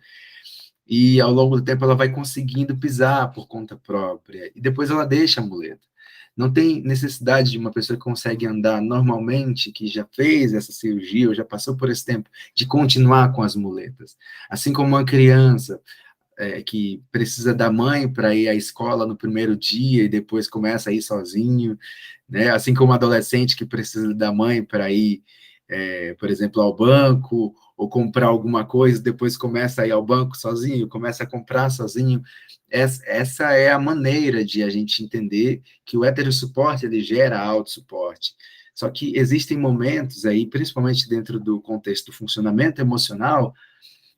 A: e ao longo do tempo ela vai conseguindo pisar por conta própria, e depois ela deixa a muleta. Não tem necessidade de uma pessoa que consegue andar normalmente, que já fez essa cirurgia ou já passou por esse tempo, de continuar com as muletas. Assim como uma criança que precisa da mãe para ir à escola no primeiro dia e depois começa a ir sozinho, né? Assim como um adolescente que precisa da mãe para ir, por exemplo, ao banco ou comprar alguma coisa, depois começa a ir ao banco sozinho, começa a comprar sozinho. Essa é a maneira de a gente entender que o heterossuporte ele gera autossuporte. Só que existem momentos aí, principalmente dentro do contexto do funcionamento emocional,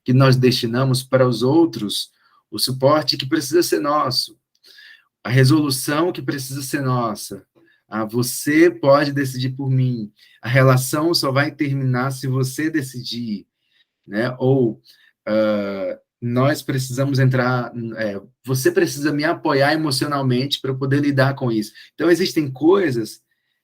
A: que nós destinamos para os outros o suporte que precisa ser nosso, a resolução que precisa ser nossa. Você pode decidir por mim. A relação só vai terminar se você decidir, né? Ou nós precisamos entrar, você precisa me apoiar emocionalmente para poder lidar com isso. Então, existem coisas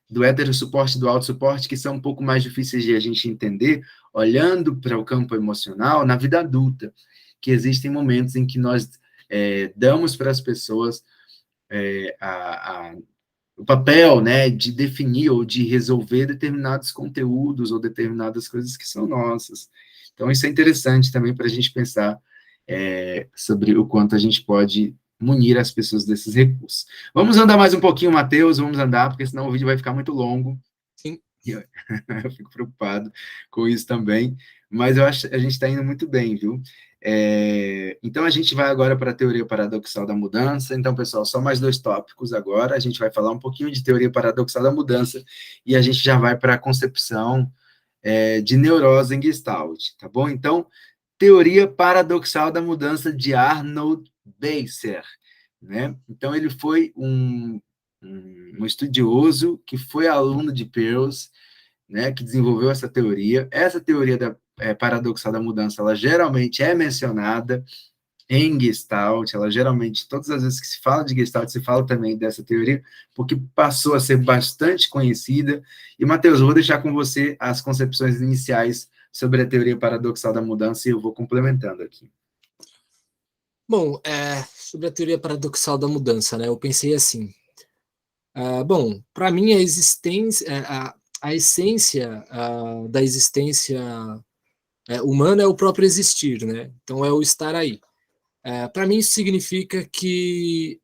A: do heterossuporte e do autossuporte que são um pouco mais difíceis de a gente entender, olhando para o campo emocional na vida adulta, que existem momentos em que nós damos para as pessoas o papel, né, de definir ou de resolver determinados conteúdos ou determinadas coisas que são nossas. Então, isso é interessante também para a gente pensar sobre o quanto a gente pode munir as pessoas desses recursos. Vamos andar mais um pouquinho, Matheus, vamos andar, porque senão o vídeo vai ficar muito longo.
B: Sim.
A: Eu fico preocupado com isso também, mas eu acho que a gente está indo muito bem, viu? Então, a gente vai agora para a teoria paradoxal da mudança. Então, pessoal, só mais 2 tópicos agora. A gente vai falar um pouquinho de teoria paradoxal da mudança e a gente já vai para a concepção de neurose em Gestalt, tá bom? Então, teoria paradoxal da mudança de Arnold Beiser, né? Então, ele foi um estudioso que foi aluno de Peirce, né, que desenvolveu essa teoria. Essa teoria paradoxal da mudança, ela geralmente é mencionada em Gestalt, ela geralmente, todas as vezes que se fala de Gestalt, se fala também dessa teoria, porque passou a ser bastante conhecida. E, Matheus, eu vou deixar com você as concepções iniciais sobre a teoria paradoxal da mudança e eu vou complementando aqui.
B: Bom, sobre a teoria paradoxal da mudança, né, eu pensei assim, bom, para mim a existência, a essência da existência humana é o próprio existir, né? Então é o estar aí. Para mim isso significa que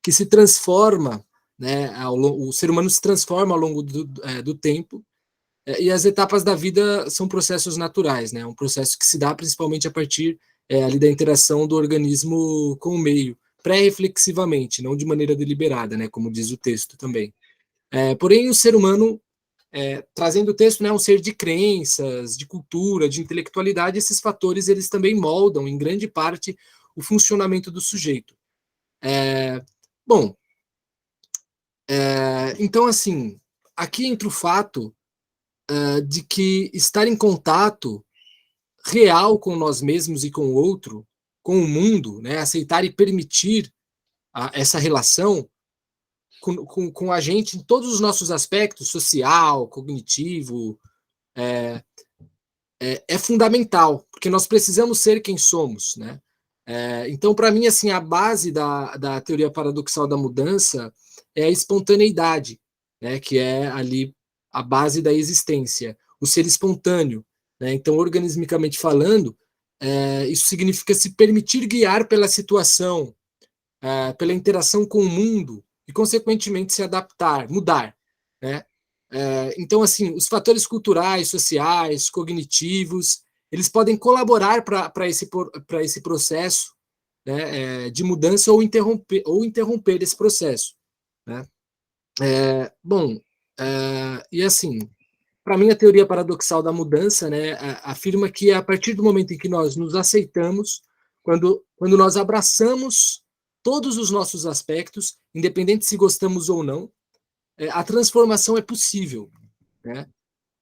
B: se transforma, né? O ser humano se transforma ao longo do tempo, e as etapas da vida são processos naturais, né? Um processo que se dá principalmente a partir ali da interação do organismo com o meio, pré-reflexivamente, não de maneira deliberada, né? Como diz o texto também. Porém, o ser humano, trazendo o texto, né, um ser de crenças, de cultura, de intelectualidade, esses fatores eles também moldam, em grande parte, o funcionamento do sujeito. Bom, então, assim, aqui entra o fato de que estar em contato real com nós mesmos e com o outro, com o mundo, né, aceitar e permitir essa relação com a gente em todos os nossos aspectos, social, cognitivo, é fundamental, porque nós precisamos ser quem somos, né? Então, para mim, assim, a base da teoria paradoxal da mudança é a espontaneidade, né? Que é ali a base da existência, o ser espontâneo, né? Então, organismicamente falando, isso significa se permitir guiar pela situação, pela interação com o mundo e, consequentemente, se adaptar, mudar, né? Então, assim, os fatores culturais, sociais, cognitivos, eles podem colaborar para esse processo, né, de mudança ou interromper esse processo, né? Bom, e assim, para mim a teoria paradoxal da mudança, né, afirma que a partir do momento em que nós nos aceitamos, quando nós abraçamos todos os nossos aspectos, independente se gostamos ou não, a transformação é possível, né?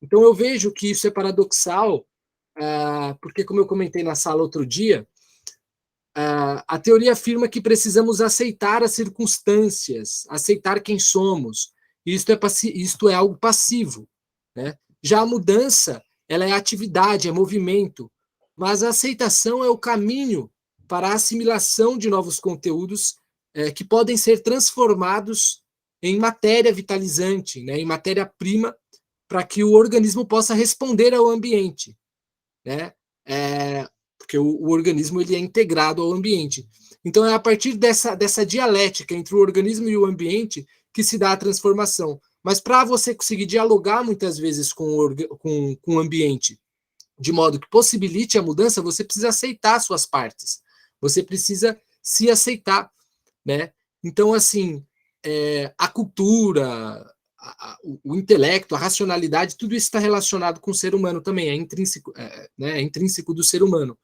B: Então eu vejo que isso é paradoxal, porque, como eu comentei na sala outro dia, a teoria afirma que precisamos aceitar as circunstâncias, aceitar quem somos. Isto é algo passivo, né? Já a mudança, ela é atividade, é movimento, mas a aceitação é o caminho para a assimilação de novos conteúdos que podem ser transformados em matéria vitalizante, né, em matéria-prima, para que o organismo possa responder ao ambiente, né? Porque o organismo ele é integrado ao ambiente. Então é a partir dessa dialética entre o organismo e o ambiente que se dá a transformação. Mas para você conseguir dialogar muitas vezes com o ambiente, de modo que possibilite a mudança, você precisa aceitar suas partes. Você precisa se aceitar, né? Então, assim, a cultura, o intelecto, a racionalidade, tudo isso está relacionado com o ser humano também, é intrínseco, né, é intrínseco do ser humano.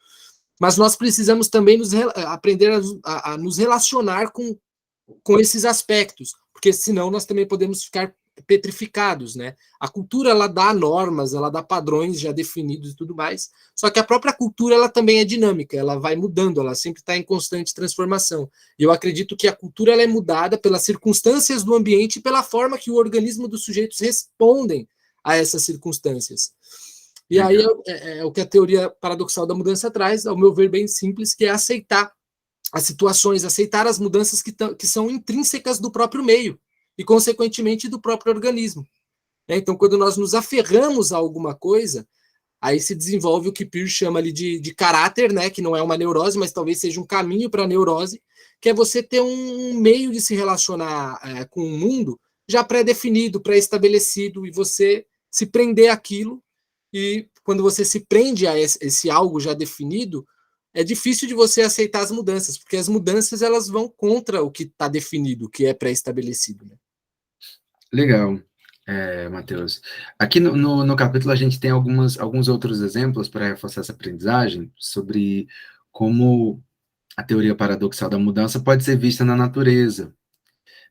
B: Mas nós precisamos também aprender a nos relacionar com esses aspectos, porque senão nós também podemos ficar petrificados, né? A cultura, ela dá normas, ela dá padrões já definidos e tudo mais, só que a própria cultura, ela também é dinâmica, ela vai mudando, ela sempre está em constante transformação. E eu acredito que a cultura, ela é mudada pelas circunstâncias do ambiente e pela forma que o organismo dos sujeitos respondem a essas circunstâncias. E aí é o que a teoria paradoxal da mudança traz, ao meu ver, bem simples, que é aceitar as situações, aceitar as mudanças que são intrínsecas do próprio meio e, consequentemente, do próprio organismo. Então, quando nós nos aferramos a alguma coisa, aí se desenvolve o que Peirce chama ali de caráter, né, que não é uma neurose, mas talvez seja um caminho para a neurose, que é você ter um meio de se relacionar com o mundo já pré-definido, pré-estabelecido, e você se prender àquilo. E quando você se prende a esse algo já definido, é difícil de você aceitar as mudanças, porque as mudanças elas vão contra o que está definido, o que é pré-estabelecido. Né?
A: Legal, Matheus. Aqui no capítulo a gente tem alguns outros exemplos para reforçar essa aprendizagem sobre como a teoria paradoxal da mudança pode ser vista na natureza.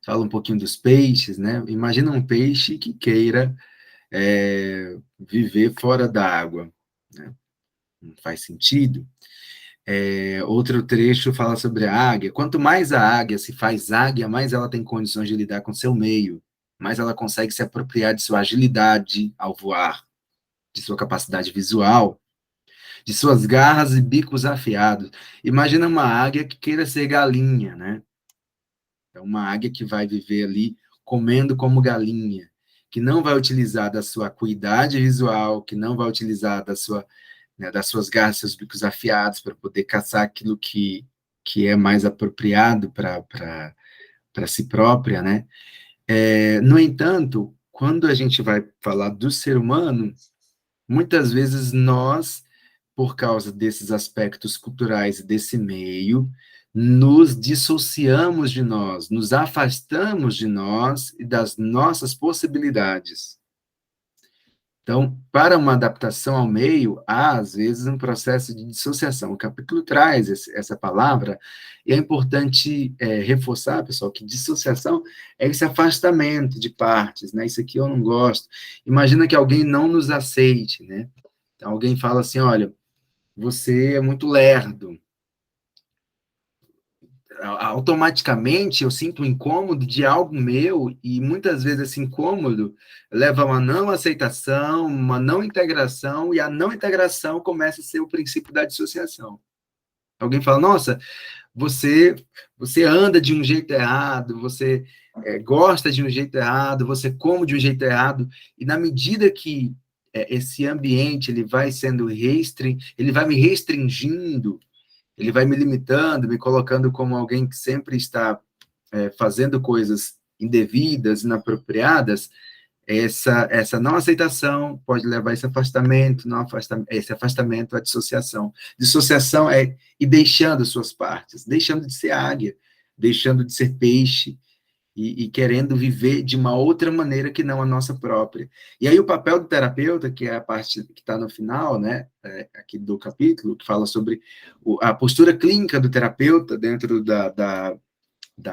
A: Fala um pouquinho dos peixes, né? Imagina um peixe que queira viver fora da água, né? Não faz sentido. Outro trecho fala sobre a águia. Quanto mais a águia se faz águia, mais ela tem condições de lidar com seu meio, mais ela consegue se apropriar de sua agilidade ao voar, de sua capacidade visual, de suas garras e bicos afiados. Imagina uma águia que queira ser galinha, né? É uma águia que vai viver ali comendo como galinha, que não vai utilizar da sua acuidade visual, que não vai utilizar das suas garras, seus bicos afiados para poder caçar aquilo que é mais apropriado para si própria, né? No entanto, quando a gente vai falar do ser humano, muitas vezes nós, por causa desses aspectos culturais e desse meio, nos dissociamos de nós, nos afastamos de nós e das nossas possibilidades. Então, para uma adaptação ao meio, há, às vezes, um processo de dissociação. O capítulo traz essa palavra, e é importante reforçar, pessoal, que dissociação é esse afastamento de partes, né? Isso aqui eu não gosto. Imagina que alguém não nos aceite, né? Então, alguém fala assim, olha, você é muito lerdo. Automaticamente eu sinto um incômodo de algo meu, e muitas vezes esse incômodo leva a uma não aceitação, uma não integração, e a não integração começa a ser o princípio da dissociação. Alguém fala, nossa, você anda de um jeito errado, você gosta de um jeito errado, você come de um jeito errado, e na medida que esse ambiente ele vai sendo ele vai me restringindo, ele vai me limitando, me colocando como alguém que sempre está fazendo coisas indevidas, inapropriadas. Essa não aceitação pode levar a esse afastamento à dissociação. Dissociação é ir deixando suas partes, deixando de ser águia, deixando de ser peixe, e querendo viver de uma outra maneira que não a nossa própria. E aí o papel do terapeuta, que é a parte que está no final, né, aqui do capítulo, que fala sobre a postura clínica do terapeuta dentro da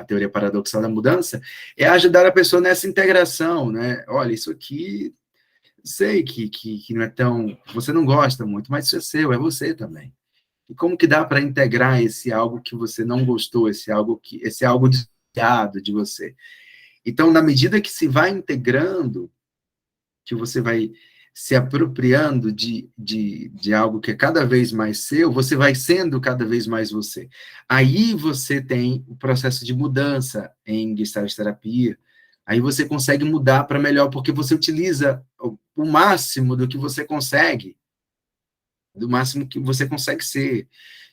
A: teoria paradoxal da mudança, é ajudar a pessoa nessa integração, né? Olha, isso aqui, sei que não é tão... Você não gosta muito, mas isso é seu, é você também. E como que dá para integrar esse algo que você não gostou, esse algo desviado de você? Então, na medida que se vai integrando, que você vai se apropriando de algo que é cada vez mais seu, você vai sendo cada vez mais você. Aí você tem o processo de mudança em Gestalt terapia, aí você consegue mudar para melhor, porque você utiliza o máximo do que você consegue, do máximo que você consegue ser.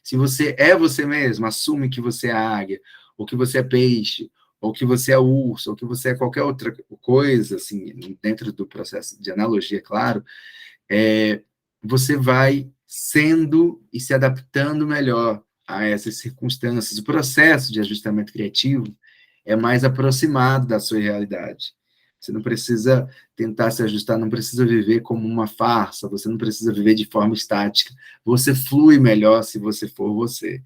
A: Se você é você mesmo, assume que você é águia, ou que você é peixe, ou que você é urso, ou que você é qualquer outra coisa, assim, dentro do processo de analogia, claro, você vai sendo e se adaptando melhor a essas circunstâncias. O processo de ajustamento criativo é mais aproximado da sua realidade. Você não precisa tentar se ajustar, não precisa viver como uma farsa, você não precisa viver de forma estática. Você flui melhor se você for você.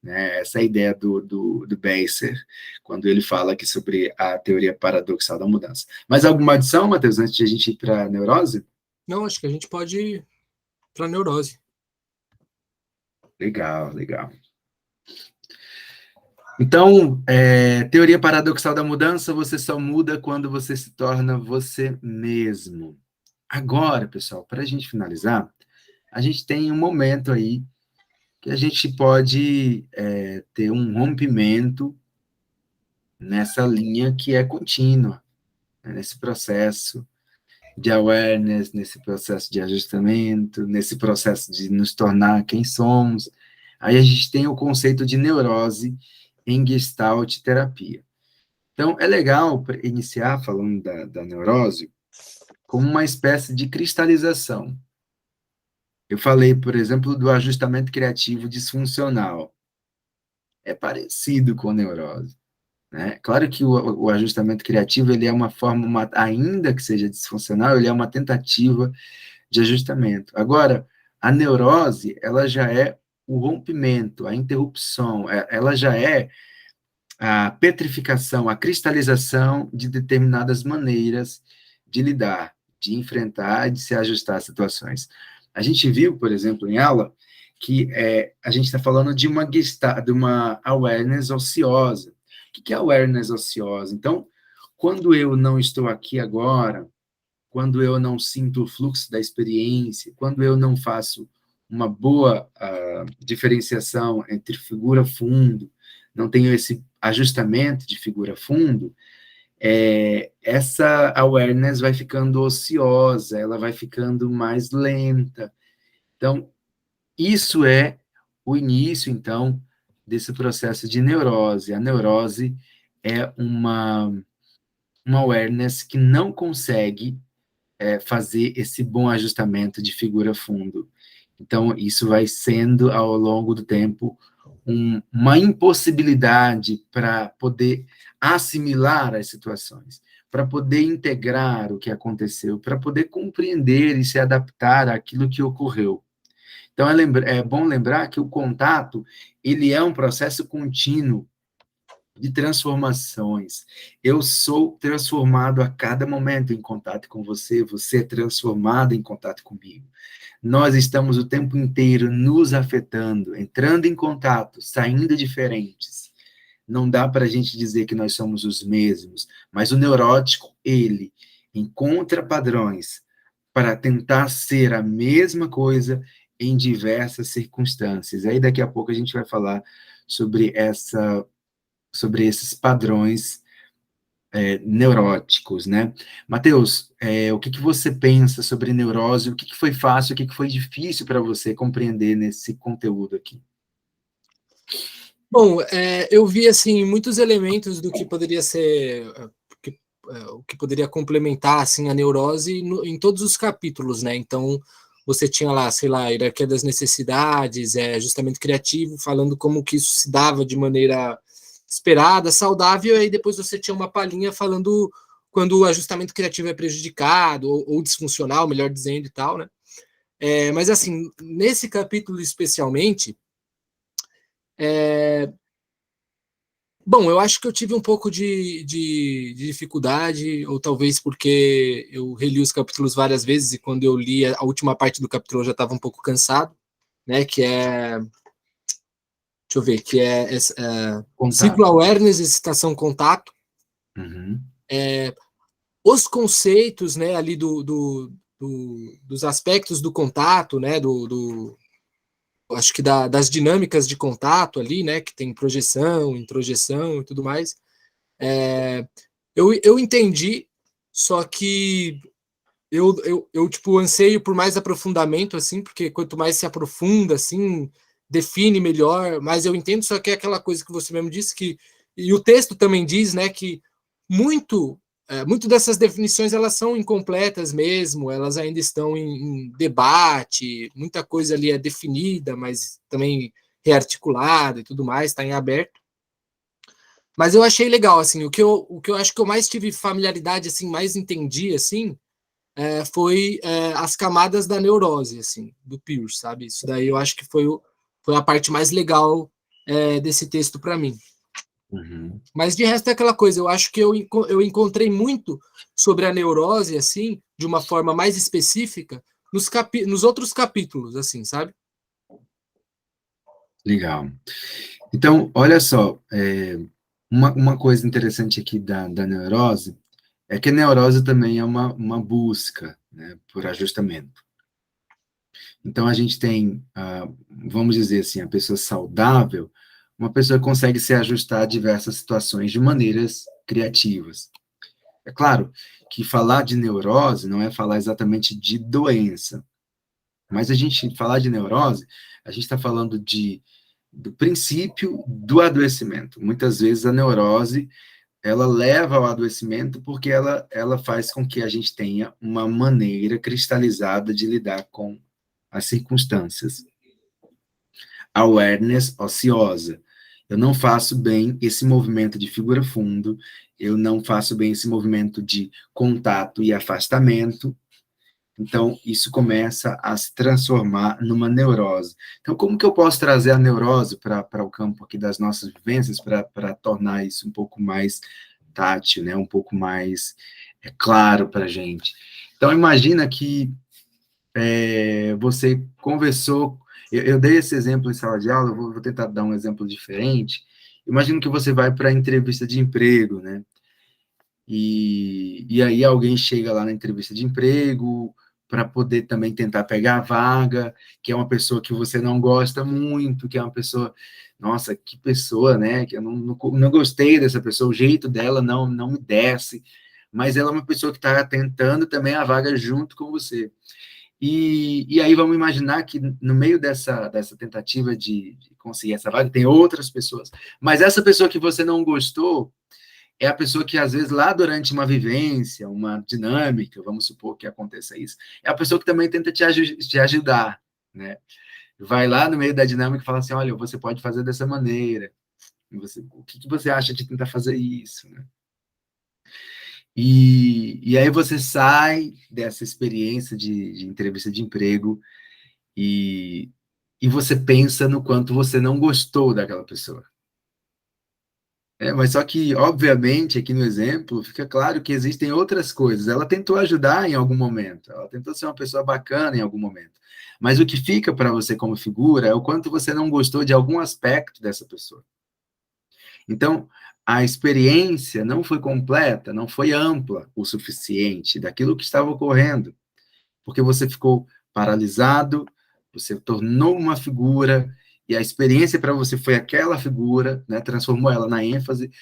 A: né? Essa é a ideia do Beiser, quando ele fala aqui sobre a teoria paradoxal da mudança. Mais alguma adição, Matheus, antes de a gente ir para a neurose?
B: Não, acho que a gente pode ir para a neurose.
A: Legal, legal. Então, teoria paradoxal da mudança, você só muda quando você se torna você mesmo. Agora, pessoal, para a gente finalizar, a gente tem um momento aí que a gente pode ter um rompimento nessa linha que é contínua, né, nesse processo de awareness, nesse processo de ajustamento, nesse processo de nos tornar quem somos. Aí a gente tem o conceito de neurose em Gestalt terapia. Então, é legal iniciar falando da neurose como uma espécie de cristalização. Eu falei, por exemplo, do ajustamento criativo disfuncional. É parecido com neurose, né? Claro que o ajustamento criativo ele é uma forma, ainda que seja disfuncional, ele é uma tentativa de ajustamento. Agora, a neurose, ela já é o rompimento, a interrupção, ela já é a petrificação, a cristalização de determinadas maneiras de lidar, de enfrentar, de se ajustar a situações. A gente viu, por exemplo, em aula, que a gente está falando de uma awareness ociosa. O que é awareness ociosa? Então, quando eu não estou aqui agora, quando eu não sinto o fluxo da experiência, quando eu não faço uma boa diferenciação entre figura-fundo, não tenho esse ajustamento de figura-fundo, essa awareness vai ficando ociosa, ela vai ficando mais lenta. Então, isso é o início, então, desse processo de neurose. A neurose é uma awareness que não consegue fazer esse bom ajustamento de figura-fundo. Então, isso vai sendo, ao longo do tempo, uma impossibilidade para poder assimilar as situações, para poder integrar o que aconteceu, para poder compreender e se adaptar àquilo que ocorreu. Então, é bom lembrar que o contato, ele é um processo contínuo de transformações. Eu sou transformado a cada momento em contato com você, você é transformado em contato comigo. Nós estamos o tempo inteiro nos afetando, entrando em contato, saindo diferentes. Não dá para a gente dizer que nós somos os mesmos, mas o neurótico, ele encontra padrões para tentar ser a mesma coisa em diversas circunstâncias. Aí daqui a pouco a gente vai falar sobre esses padrões neuróticos, né? Matheus, o que você pensa sobre neurose? O que foi fácil, o que foi difícil para você compreender nesse conteúdo aqui?
B: Bom, eu vi assim muitos elementos do que poderia ser, o que poderia complementar assim a neurose em todos os capítulos, né? Então você tinha lá, sei lá, hierarquia das necessidades, ajustamento criativo, falando como que isso se dava de maneira esperada, saudável, e aí depois você tinha uma palhinha falando quando o ajustamento criativo é prejudicado ou disfuncional, melhor dizendo, e tal, né? Mas assim, nesse capítulo especialmente, bom, eu acho que eu tive um pouco de dificuldade, ou talvez porque eu reli os capítulos várias vezes e quando eu li a última parte do capítulo eu já estava um pouco cansado, né? Deixa eu ver, ciclo awareness, excitação, contato.
A: Uhum.
B: Os conceitos, né, ali dos aspectos do contato, né, acho que das dinâmicas de contato ali, né, que tem projeção, introjeção e tudo mais. Eu entendi, só que eu tipo anseio por mais aprofundamento, assim, porque quanto mais se aprofunda, assim, define melhor, mas eu entendo, só que é aquela coisa que você mesmo disse, e o texto também diz, né, que muito dessas definições elas são incompletas mesmo, elas ainda estão em debate, muita coisa ali é definida, mas também rearticulada e tudo mais, está em aberto. Mas eu achei legal, assim, o que eu acho que eu mais tive familiaridade, assim, mais entendi, assim, foi as camadas da neurose, assim, do Peirce, sabe? Isso daí eu acho que foi a parte mais legal desse texto para mim.
A: Uhum.
B: Mas de resto é aquela coisa, eu acho que eu encontrei muito sobre a neurose, assim, de uma forma mais específica, nos outros capítulos, assim, sabe?
A: Legal. Então, olha só, uma coisa interessante aqui da neurose é que a neurose também é uma busca, né, por ajustamento. Então, a gente tem, vamos dizer assim, a pessoa saudável, uma pessoa que consegue se ajustar a diversas situações de maneiras criativas. É claro que falar de neurose não é falar exatamente de doença, mas a gente falar de neurose, a gente está falando do princípio do adoecimento. Muitas vezes a neurose, ela leva ao adoecimento porque ela faz com que a gente tenha uma maneira cristalizada de lidar com as circunstâncias. Awareness ociosa. Eu não faço bem esse movimento de figura fundo, eu não faço bem esse movimento de contato e afastamento, então isso começa a se transformar numa neurose. Então, como que eu posso trazer a neurose para o campo aqui das nossas vivências, para tornar isso um pouco mais tátil, né, um pouco mais claro para a gente? Então, imagina que você conversou. Eu dei esse exemplo em sala de aula, eu vou tentar dar um exemplo diferente. Imagina que você vai para a entrevista de emprego, né? E aí alguém chega lá na entrevista de emprego para poder também tentar pegar a vaga, que é uma pessoa que você não gosta muito, que é uma pessoa, nossa, que pessoa, né? Que eu não gostei dessa pessoa, o jeito dela não me desce, mas ela é uma pessoa que está tentando também a vaga junto com você. E aí vamos imaginar que no meio dessa tentativa de conseguir essa vaga, tem outras pessoas. Mas essa pessoa que você não gostou é a pessoa que, às vezes, lá durante uma vivência, uma dinâmica, vamos supor que aconteça isso, é a pessoa que também tenta te ajudar, né? Vai lá no meio da dinâmica e fala assim, olha, você pode fazer dessa maneira. O que você acha de tentar fazer isso, né? E aí você sai dessa experiência de entrevista de emprego e, e você pensa no quanto você não gostou daquela pessoa. Mas só que, obviamente, aqui no exemplo, fica claro que existem outras coisas. Ela tentou ajudar em algum momento, ela tentou ser uma pessoa bacana em algum momento. Mas o que fica para você como figura é o quanto você não gostou de algum aspecto dessa pessoa. Então, a experiência não foi completa, não foi ampla o suficiente daquilo que estava ocorrendo, porque você ficou paralisado, você tornou uma figura, e a experiência para você foi aquela figura, né, transformou ela na ênfase,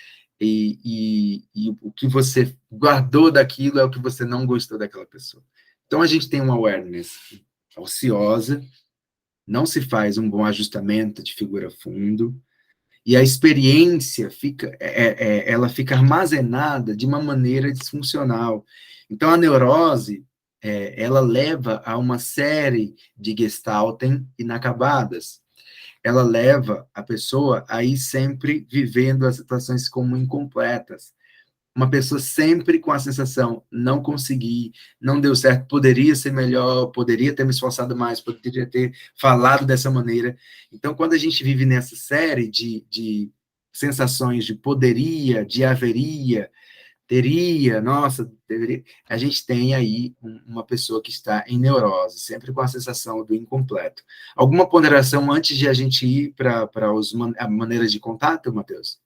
A: e o que você guardou daquilo é o que você não gostou daquela pessoa. Então, a gente tem uma awareness ociosa, não se faz um bom ajustamento de figura fundo, e a experiência ela fica armazenada de uma maneira disfuncional. Então, a neurose, ela leva a uma série de gestalten inacabadas. Ela leva a pessoa a ir sempre vivendo as situações como incompletas. Uma pessoa sempre com a sensação, não consegui, não deu certo, poderia ser melhor, poderia ter me esforçado mais, poderia ter falado dessa maneira. Então, quando a gente vive nessa série de sensações de poderia, de haveria, teria, nossa, deveria, a gente tem aí uma pessoa que está em neurose, sempre com a sensação do incompleto. Alguma ponderação antes de a gente ir para a maneira de contato, Matheus?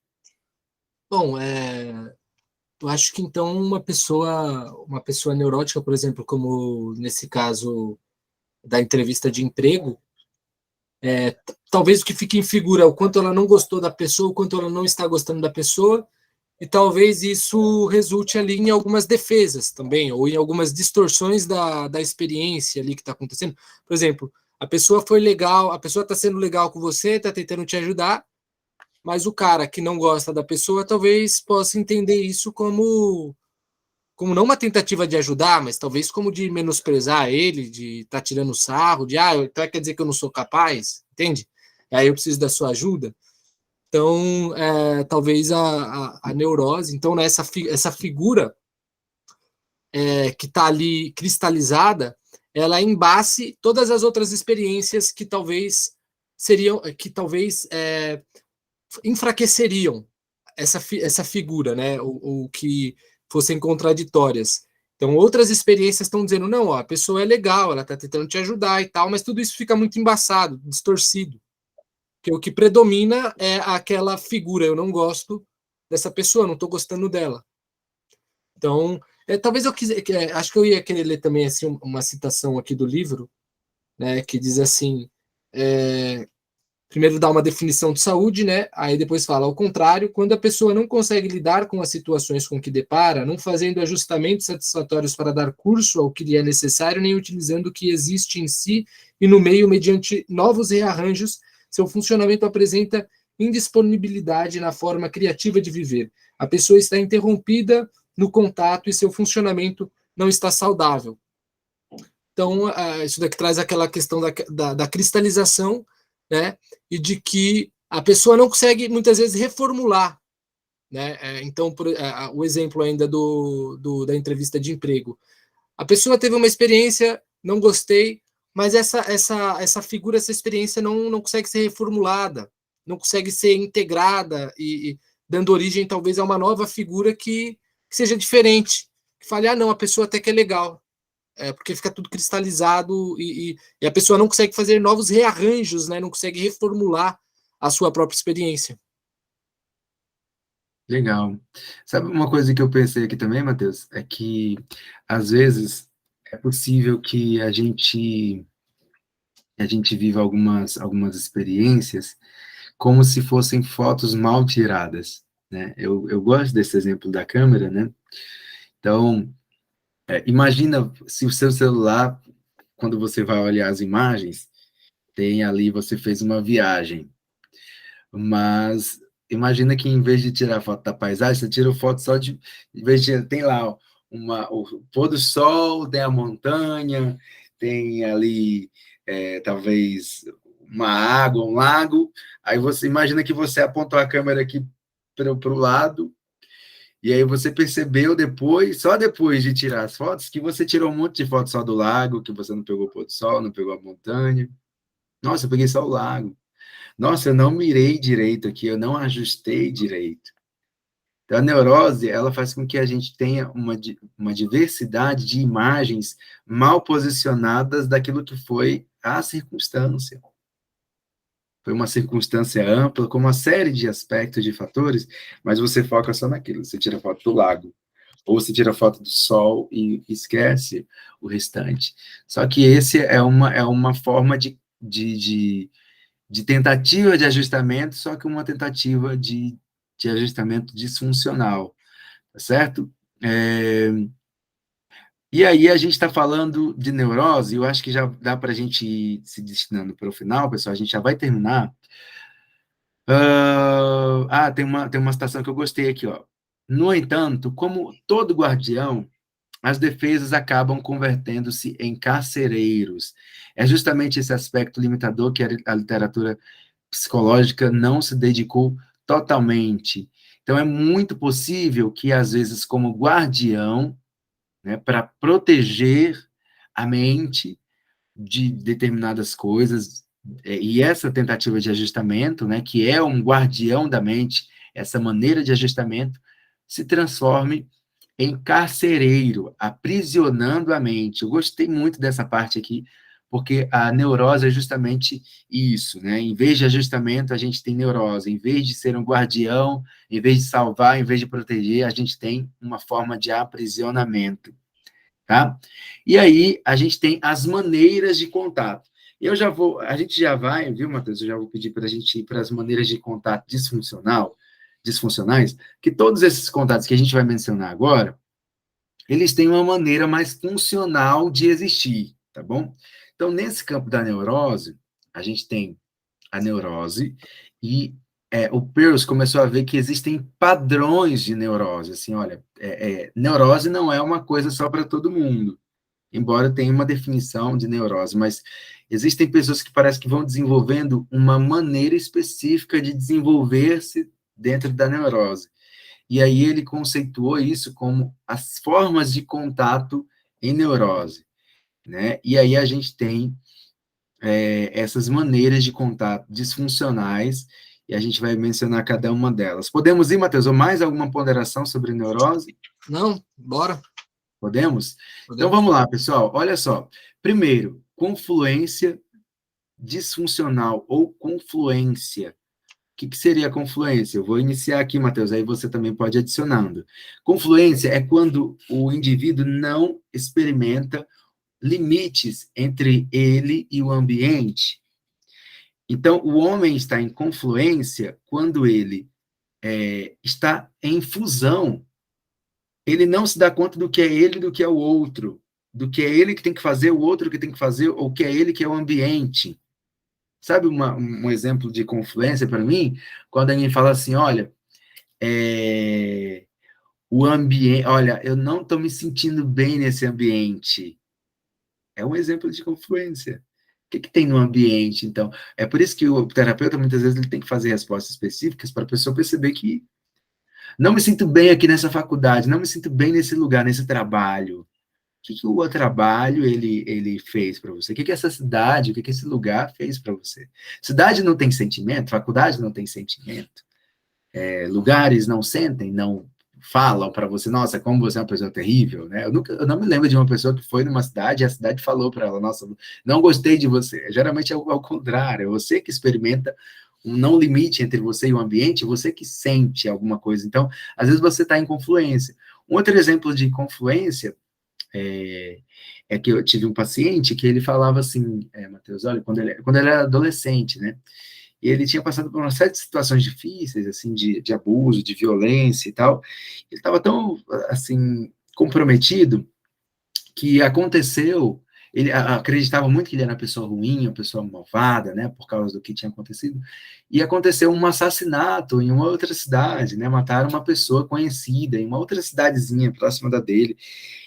B: Bom, eu acho que então uma pessoa neurótica, por exemplo, como nesse caso da entrevista de emprego, talvez o que fique em figura é o quanto ela não gostou da pessoa, o quanto ela não está gostando da pessoa, e talvez isso resulte ali em algumas defesas também, ou em algumas distorções da experiência ali que está acontecendo. Por exemplo, a pessoa foi legal, a pessoa está sendo legal com você, está tentando te ajudar, mas o cara que não gosta da pessoa talvez possa entender isso como não uma tentativa de ajudar, mas talvez como de menosprezar ele, de estar tirando sarro, então quer dizer que eu não sou capaz, entende? Aí eu preciso da sua ajuda. Então, talvez a neurose, então, né, essa figura que está ali cristalizada, ela embace todas as outras experiências que talvez seriam, que talvez enfraqueceriam essa figura, né? Ou que fossem contraditórias. Então, outras experiências estão dizendo, não, ó, a pessoa é legal, ela está tentando te ajudar e tal, mas tudo isso fica muito embaçado, distorcido. Porque o que predomina é aquela figura, eu não gosto dessa pessoa, não estou gostando dela. Então, talvez eu acho que eu ia querer ler também assim, uma citação aqui do livro, né, que diz assim, primeiro dá uma definição de saúde, né, aí depois fala, ao contrário, quando a pessoa não consegue lidar com as situações com que depara, não fazendo ajustamentos satisfatórios para dar curso ao que lhe é necessário, nem utilizando o que existe em si e no meio mediante novos rearranjos, seu funcionamento apresenta indisponibilidade na forma criativa de viver. A pessoa está interrompida no contato e seu funcionamento não está saudável. Então, isso daqui traz aquela questão da cristalização, né? E de que a pessoa não consegue, muitas vezes, reformular. Né? Então, o exemplo ainda da entrevista de emprego. A pessoa teve uma experiência, não gostei, mas essa figura, essa experiência não consegue ser reformulada, não consegue ser integrada e dando origem, talvez, a uma nova figura que seja diferente. Que fale, não, a pessoa até que é legal. Porque fica tudo cristalizado e a pessoa não consegue fazer novos rearranjos, né? Não consegue reformular a sua própria experiência.
A: Legal. Sabe uma coisa que eu pensei aqui também, Matheus? É que, às vezes, é possível que a gente viva algumas experiências como se fossem fotos mal tiradas, né? Eu gosto desse exemplo da câmera, né? Então, imagina se o seu celular, quando você vai olhar as imagens, tem ali, você fez uma viagem, mas imagina que em vez de tirar foto da paisagem, você tira foto só em vez de, tem lá o pôr do sol, tem a montanha, tem ali, talvez, uma água, um lago, aí você imagina que você apontou a câmera aqui para o lado, e aí você percebeu depois, só depois de tirar as fotos, que você tirou um monte de fotos só do lago, que você não pegou o pôr do sol, não pegou a montanha. Nossa, eu peguei só o lago. Nossa, eu não mirei direito aqui, eu não ajustei direito. Então, a neurose, ela faz com que a gente tenha uma diversidade de imagens mal posicionadas daquilo que foi a circunstância. Foi uma circunstância ampla, com uma série de aspectos, de fatores, mas você foca só naquilo. Você tira foto do lago, ou você tira foto do sol e esquece o restante. Só que esse é uma forma de tentativa de ajustamento, só que uma tentativa de ajustamento disfuncional, tá certo? E aí a gente está falando de neurose, eu acho que já dá para a gente ir se destinando para o final, pessoal, a gente já vai terminar. Tem uma citação que eu gostei aqui, ó. No entanto, como todo guardião, as defesas acabam convertendo-se em carcereiros. É justamente esse aspecto limitador que a literatura psicológica não se dedicou totalmente. Então, é muito possível que, às vezes, como guardião, né, para proteger a mente de determinadas coisas, e essa tentativa de ajustamento, né, que é um guardião da mente, essa maneira de ajustamento, se transforme em carcereiro, aprisionando a mente. Eu gostei muito dessa parte aqui, porque a neurose é justamente isso, né? Em vez de ajustamento, a gente tem neurose. Em vez de ser um guardião, em vez de salvar, em vez de proteger, a gente tem uma forma de aprisionamento, tá? E aí, a gente tem as maneiras de contato. A gente já vai, viu, Matheus? Eu já vou pedir para a gente ir para as maneiras de contato disfuncionais, que todos esses contatos que a gente vai mencionar agora, eles têm uma maneira mais funcional de existir, tá bom? Então, nesse campo da neurose, a gente tem a neurose e o Peirce começou a ver que existem padrões de neurose. Assim, olha, neurose não é uma coisa só para todo mundo, embora tenha uma definição de neurose, mas existem pessoas que parece que vão desenvolvendo uma maneira específica de desenvolver-se dentro da neurose. E aí ele conceituou isso como as formas de contato em neurose, né? E aí a gente tem essas maneiras de contato disfuncionais e a gente vai mencionar cada uma delas. Podemos ir, Matheus, ou mais alguma ponderação sobre neurose?
B: Não, bora.
A: Podemos? Então
B: Podemos.
A: vamos lá, pessoal. Olha só. Primeiro, confluência disfuncional ou confluência. O que seria confluência? Eu vou iniciar aqui, Matheus, aí você também pode ir adicionando. Confluência é quando o indivíduo não experimenta limites entre ele e o ambiente. Então, o homem está em confluência quando ele está em fusão. Ele não se dá conta do que é ele e do que é o outro, do que é ele que tem que fazer, o outro que tem que fazer, ou que é ele que é o ambiente. Sabe um exemplo de confluência para mim? Quando alguém fala assim, olha, o ambiente, olha, eu não estou me sentindo bem nesse ambiente. É um exemplo de confluência. O que tem no ambiente, então? É por isso que o terapeuta, muitas vezes, ele tem que fazer respostas específicas para a pessoa perceber que não me sinto bem aqui nessa faculdade, não me sinto bem nesse lugar, nesse trabalho. O que o trabalho ele fez para você? O que essa cidade, o que esse lugar fez para você? Cidade não tem sentimento, faculdade não tem sentimento, lugares não sentem, não falam para você, nossa, como você é uma pessoa terrível, né? Eu não me lembro de uma pessoa que foi numa cidade e a cidade falou para ela, nossa, não gostei de você. Geralmente é ao contrário, é você que experimenta um não limite entre você e o ambiente, você que sente alguma coisa. Então, às vezes você está em confluência. Um outro exemplo de confluência é que eu tive um paciente que ele falava assim, Matheus, olha, quando ele era adolescente, né? E ele tinha passado por uma série de situações difíceis, assim, de abuso, de violência e tal. Ele estava tão, assim, comprometido que aconteceu, ele acreditava muito que ele era uma pessoa ruim, uma pessoa malvada, né, por causa do que tinha acontecido, e aconteceu um assassinato em uma outra cidade, né, mataram uma pessoa conhecida em uma outra cidadezinha próxima da dele,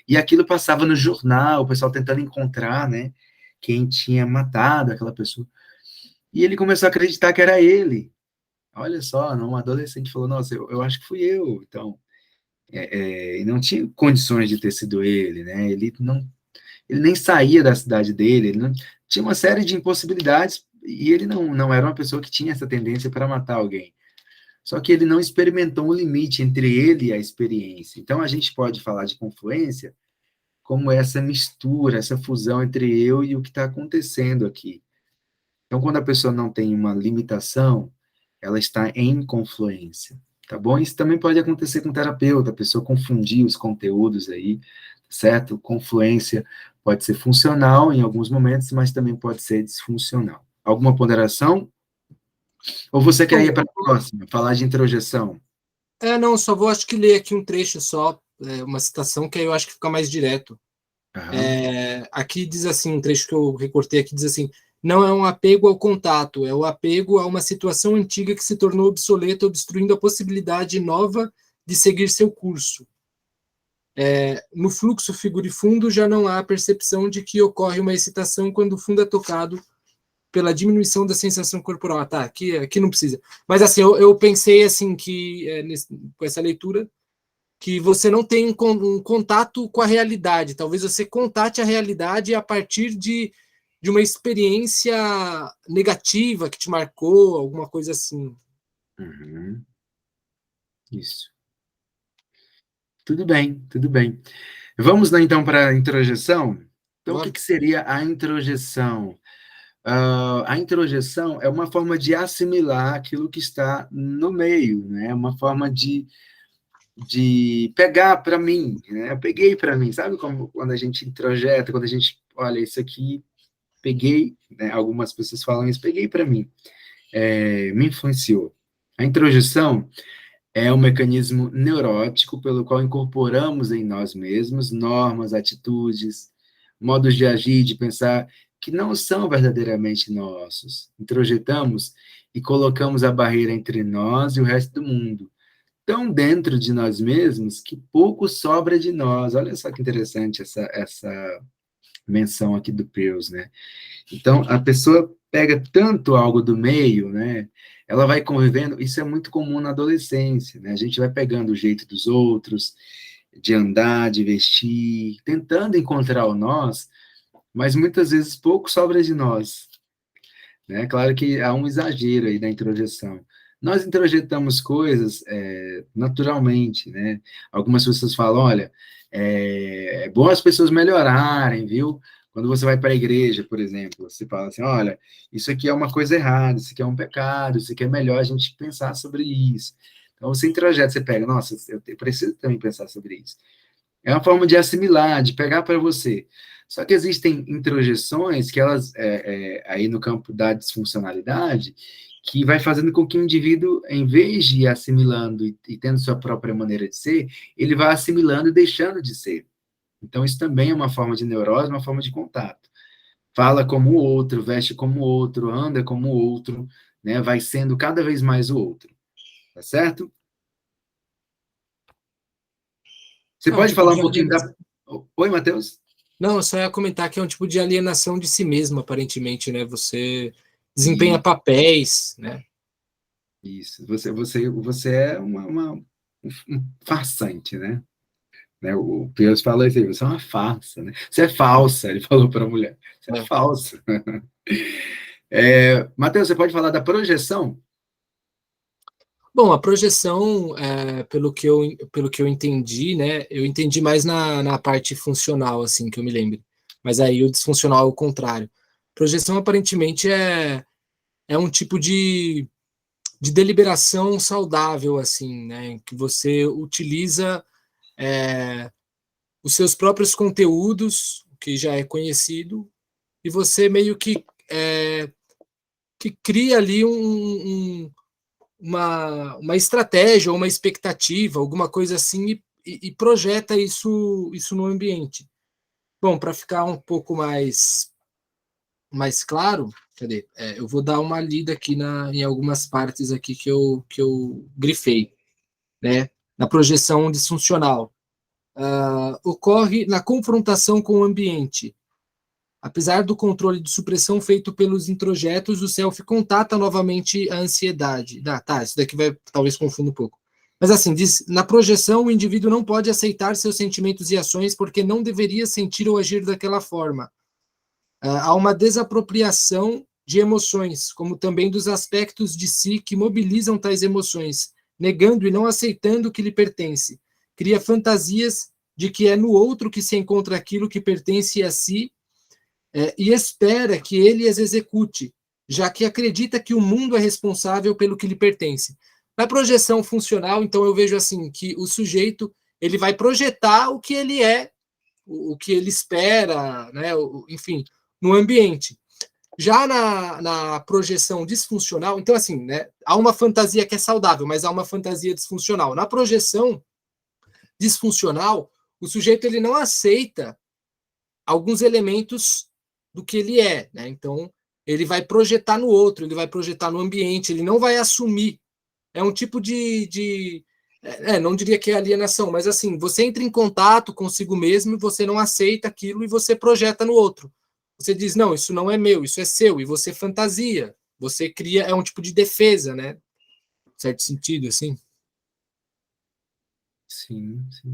A: e aquilo passava no jornal, o pessoal tentando encontrar, né, quem tinha matado aquela pessoa. E ele começou a acreditar que era ele. Olha só, um adolescente falou, nossa, eu acho que fui eu. Então, e não tinha condições de ter sido ele, né? Ele nem saía da cidade dele, ele não, tinha uma série de impossibilidades e ele não era uma pessoa que tinha essa tendência para matar alguém. Só que ele não experimentou um limite entre ele e a experiência. Então, a gente pode falar de confluência como essa mistura, essa fusão entre eu e o que está acontecendo aqui. Então, quando a pessoa não tem uma limitação, ela está em confluência, tá bom? Isso também pode acontecer com o terapeuta, a pessoa confundir os conteúdos aí, certo? Confluência pode ser funcional em alguns momentos, mas também pode ser disfuncional. Alguma ponderação? Ou você quer ir para a próxima, falar de introjeção?
B: Não, só vou acho que ler aqui um trecho só, uma citação que aí eu acho que fica mais direto. Aqui diz assim, um trecho que eu recortei aqui diz assim: não é um apego ao contato, é o apego a uma situação antiga que se tornou obsoleta, obstruindo a possibilidade nova de seguir seu curso. No fluxo figurifundo já não há a percepção de que ocorre uma excitação quando o fundo é tocado pela diminuição da sensação corporal. Tá, aqui não precisa. Mas assim, eu pensei assim que com essa leitura que você não tem um contato com a realidade. Talvez você contate a realidade a partir de uma experiência negativa que te marcou, alguma coisa assim.
A: Uhum. Isso. Tudo bem, tudo bem. Vamos, né, então, para a introjeção? Então, o que seria a introjeção? A introjeção é uma forma de assimilar aquilo que está no meio, né? É uma forma de pegar para mim, né? Eu peguei para mim, sabe como quando a gente introjeta, quando a gente, olha, isso aqui, peguei, né? Algumas pessoas falam isso, peguei para mim, me influenciou. A introjeção é um mecanismo neurótico pelo qual incorporamos em nós mesmos normas, atitudes, modos de agir, de pensar que não são verdadeiramente nossos. Introjetamos e colocamos a barreira entre nós e o resto do mundo, tão dentro de nós mesmos que pouco sobra de nós. Olha só que interessante essa menção aqui do Peirce, né? Então, a pessoa pega tanto algo do meio, né? Ela vai convivendo, isso é muito comum na adolescência, né? A gente vai pegando o jeito dos outros, de andar, de vestir, tentando encontrar o nós, mas muitas vezes pouco sobra de nós, né? Claro que há um exagero aí da introjeção, nós introjetamos coisas naturalmente, né? Algumas pessoas falam, olha, é bom as pessoas melhorarem, viu? Quando você vai para a igreja, por exemplo, você fala assim, olha, isso aqui é uma coisa errada, isso aqui é um pecado, isso aqui é melhor a gente pensar sobre isso. Então você introjeta, você pega, nossa, eu preciso também pensar sobre isso. É uma forma de assimilar, de pegar para você. Só que existem introjeções que elas, aí no campo da disfuncionalidade, que vai fazendo com que o indivíduo, em vez de ir assimilando e tendo sua própria maneira de ser, ele vai assimilando e deixando de ser. Então, isso também é uma forma de neurose, uma forma de contato. Fala como o outro, veste como o outro, anda como o outro, né? Vai sendo cada vez mais o outro. Tá certo? Você
B: É um
A: pode
B: tipo
A: falar um
B: de
A: pouquinho
B: alienação.
A: da. Oi, Matheus?
B: Não, eu só ia comentar que é um tipo de alienação de si mesmo, aparentemente, né? Você desempenha
A: E
B: papéis, né?
A: isso. Você é um farsante, né? O Pius falou assim, você é uma farsa, né? Você é falsa, ele falou para a mulher. Você é
B: É.
A: falsa. Matheus, você pode falar da projeção?
B: Bom, a projeção, pelo que eu entendi, né? Eu entendi mais na parte funcional, assim, que eu me lembro. Mas aí o disfuncional é o contrário. Projeção, aparentemente, é um tipo de deliberação saudável, assim, né? Que você utiliza os seus próprios conteúdos, que já é conhecido, e você meio que cria ali uma estratégia ou uma expectativa, alguma coisa assim, e projeta isso no ambiente. Bom, para ficar um pouco mais claro, cadê? Eu vou dar uma lida aqui em algumas partes aqui que eu grifei, né? Na projeção disfuncional. Ocorre na confrontação com o ambiente. Apesar do controle de supressão feito pelos introjetos, o self contata novamente a ansiedade. Tá, isso daqui vai talvez confunda um pouco. Mas assim, diz, na projeção, o indivíduo não pode aceitar seus sentimentos e ações porque não deveria sentir ou agir daquela forma. Há uma desapropriação de emoções, como também dos aspectos de si que mobilizam tais emoções, negando e não aceitando o que lhe pertence. Cria fantasias de que é no outro que se encontra aquilo que pertence a si e espera que ele as execute, já que acredita que o mundo é responsável pelo que lhe pertence. Na projeção funcional, então eu vejo assim que o sujeito ele vai projetar o que ele é, o que ele espera, né? Enfim, no ambiente. Já na projeção disfuncional, então assim, né? Há uma fantasia que é saudável, mas há uma fantasia disfuncional. Na projeção disfuncional, o sujeito ele não aceita alguns elementos do que ele é, né? Então, ele vai projetar no outro, ele vai projetar no ambiente, ele não vai assumir. É um tipo não diria que é alienação, mas assim, você entra em contato consigo mesmo e você não aceita aquilo e você projeta no outro. Você diz, não, isso não é meu, isso é seu, e você fantasia. Você cria, é um tipo de defesa, né? Certo sentido, assim.
A: Sim, sim.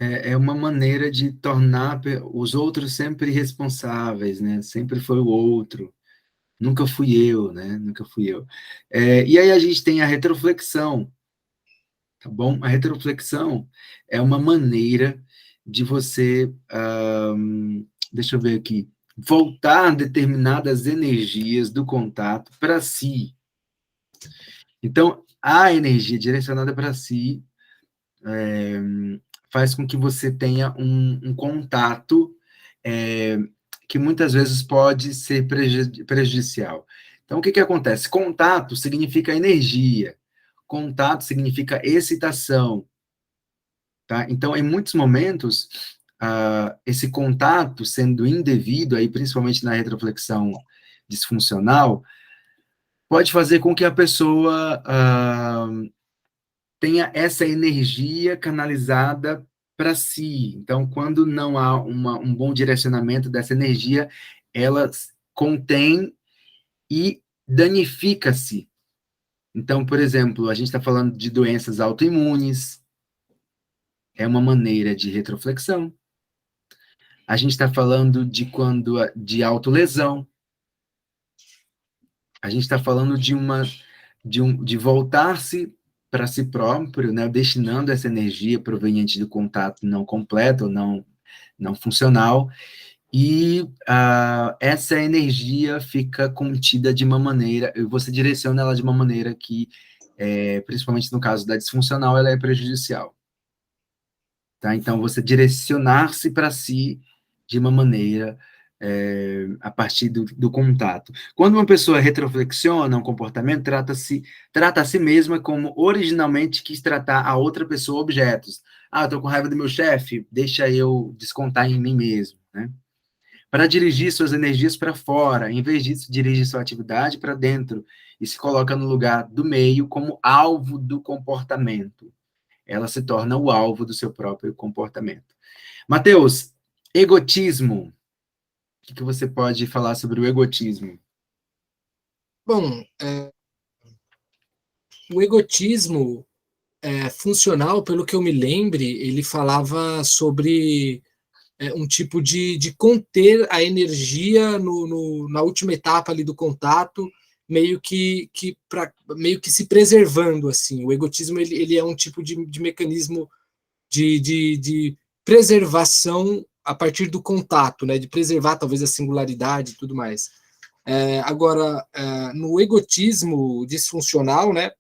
A: É uma maneira de tornar os outros sempre responsáveis, né? Sempre foi o outro. Nunca fui eu, né? Nunca fui eu. E aí a gente tem a retroflexão, tá bom? A retroflexão é uma maneira de você, deixa eu ver aqui, voltar determinadas energias do contato para si. Então, a energia direcionada para si faz com que você tenha um contato que muitas vezes pode ser prejudicial. Então, o que acontece? Contato significa energia, contato significa excitação, tá? Então, em muitos momentos, esse contato sendo indevido, aí, principalmente na retroflexão disfuncional, pode fazer com que a pessoa tenha essa energia canalizada para si. Então, quando não há um bom direcionamento dessa energia, ela contém e danifica-se. Então, por exemplo, a gente está falando de doenças autoimunes, é uma maneira de retroflexão. A gente está falando de autolesão. A gente está falando de de voltar-se para si próprio, né, destinando essa energia proveniente do contato não completo, ou não funcional, e essa energia fica contida de uma maneira, e você direciona ela de uma maneira que, principalmente no caso da disfuncional, ela é prejudicial. Tá? Então, você direcionar-se para si de uma maneira a partir do contato. Quando uma pessoa retroflexiona um comportamento, trata a si mesma como originalmente quis tratar a outra pessoa objetos. Eu estou com raiva do meu chefe, deixa eu descontar em mim mesmo, né? Para dirigir suas energias para fora, em vez disso, dirige sua atividade para dentro e se coloca no lugar do meio como alvo do comportamento. Ela se torna o alvo do seu próprio comportamento. Mateus, egotismo. O que você pode falar sobre o egotismo?
B: Bom, o egotismo funcional, pelo que eu me lembre, ele falava sobre um tipo de conter a energia na última etapa ali do contato, meio que se preservando, assim. O egotismo, ele é um tipo de mecanismo de preservação a partir do contato, né? De preservar talvez a singularidade e tudo mais. Agora, no egotismo disfuncional, né?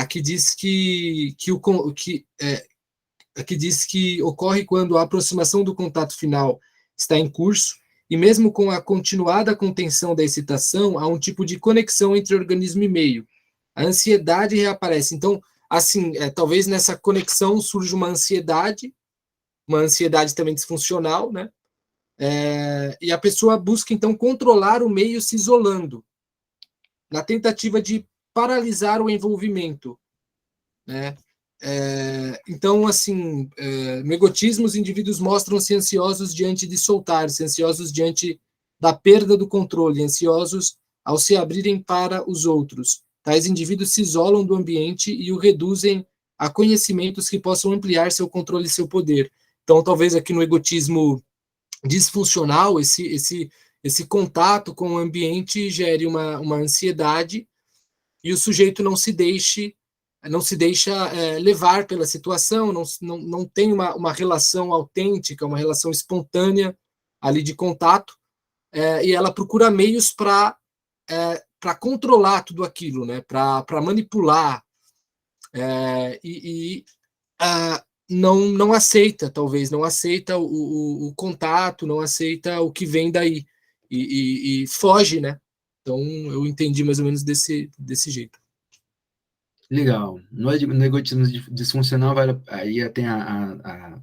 B: Aqui diz aqui diz que ocorre quando a aproximação do contato final está em curso e mesmo com a continuada contenção da excitação, há um tipo de conexão entre organismo e meio. A ansiedade reaparece. Então, assim, talvez nessa conexão surja uma ansiedade também disfuncional, né? E a pessoa busca, então, controlar o meio se isolando, na tentativa de paralisar o envolvimento, né? Então, assim, no egotismo, os indivíduos mostram-se ansiosos diante de soltar-se, ansiosos diante da perda do controle, ansiosos ao se abrirem para os outros. Tais indivíduos se isolam do ambiente e o reduzem a conhecimentos que possam ampliar seu controle e seu poder. Então, talvez aqui no egotismo disfuncional, esse contato com o ambiente gere uma ansiedade e o sujeito não se deixa levar pela situação, não tem uma relação autêntica, uma relação espontânea ali de contato, e ela procura meios para controlar tudo aquilo, né? Para manipular, não aceita, talvez, não aceita o contato, não aceita o que vem daí, e foge, né? Então, eu entendi mais ou menos desse jeito.
A: Legal. No egotismo disfuncional, aí tem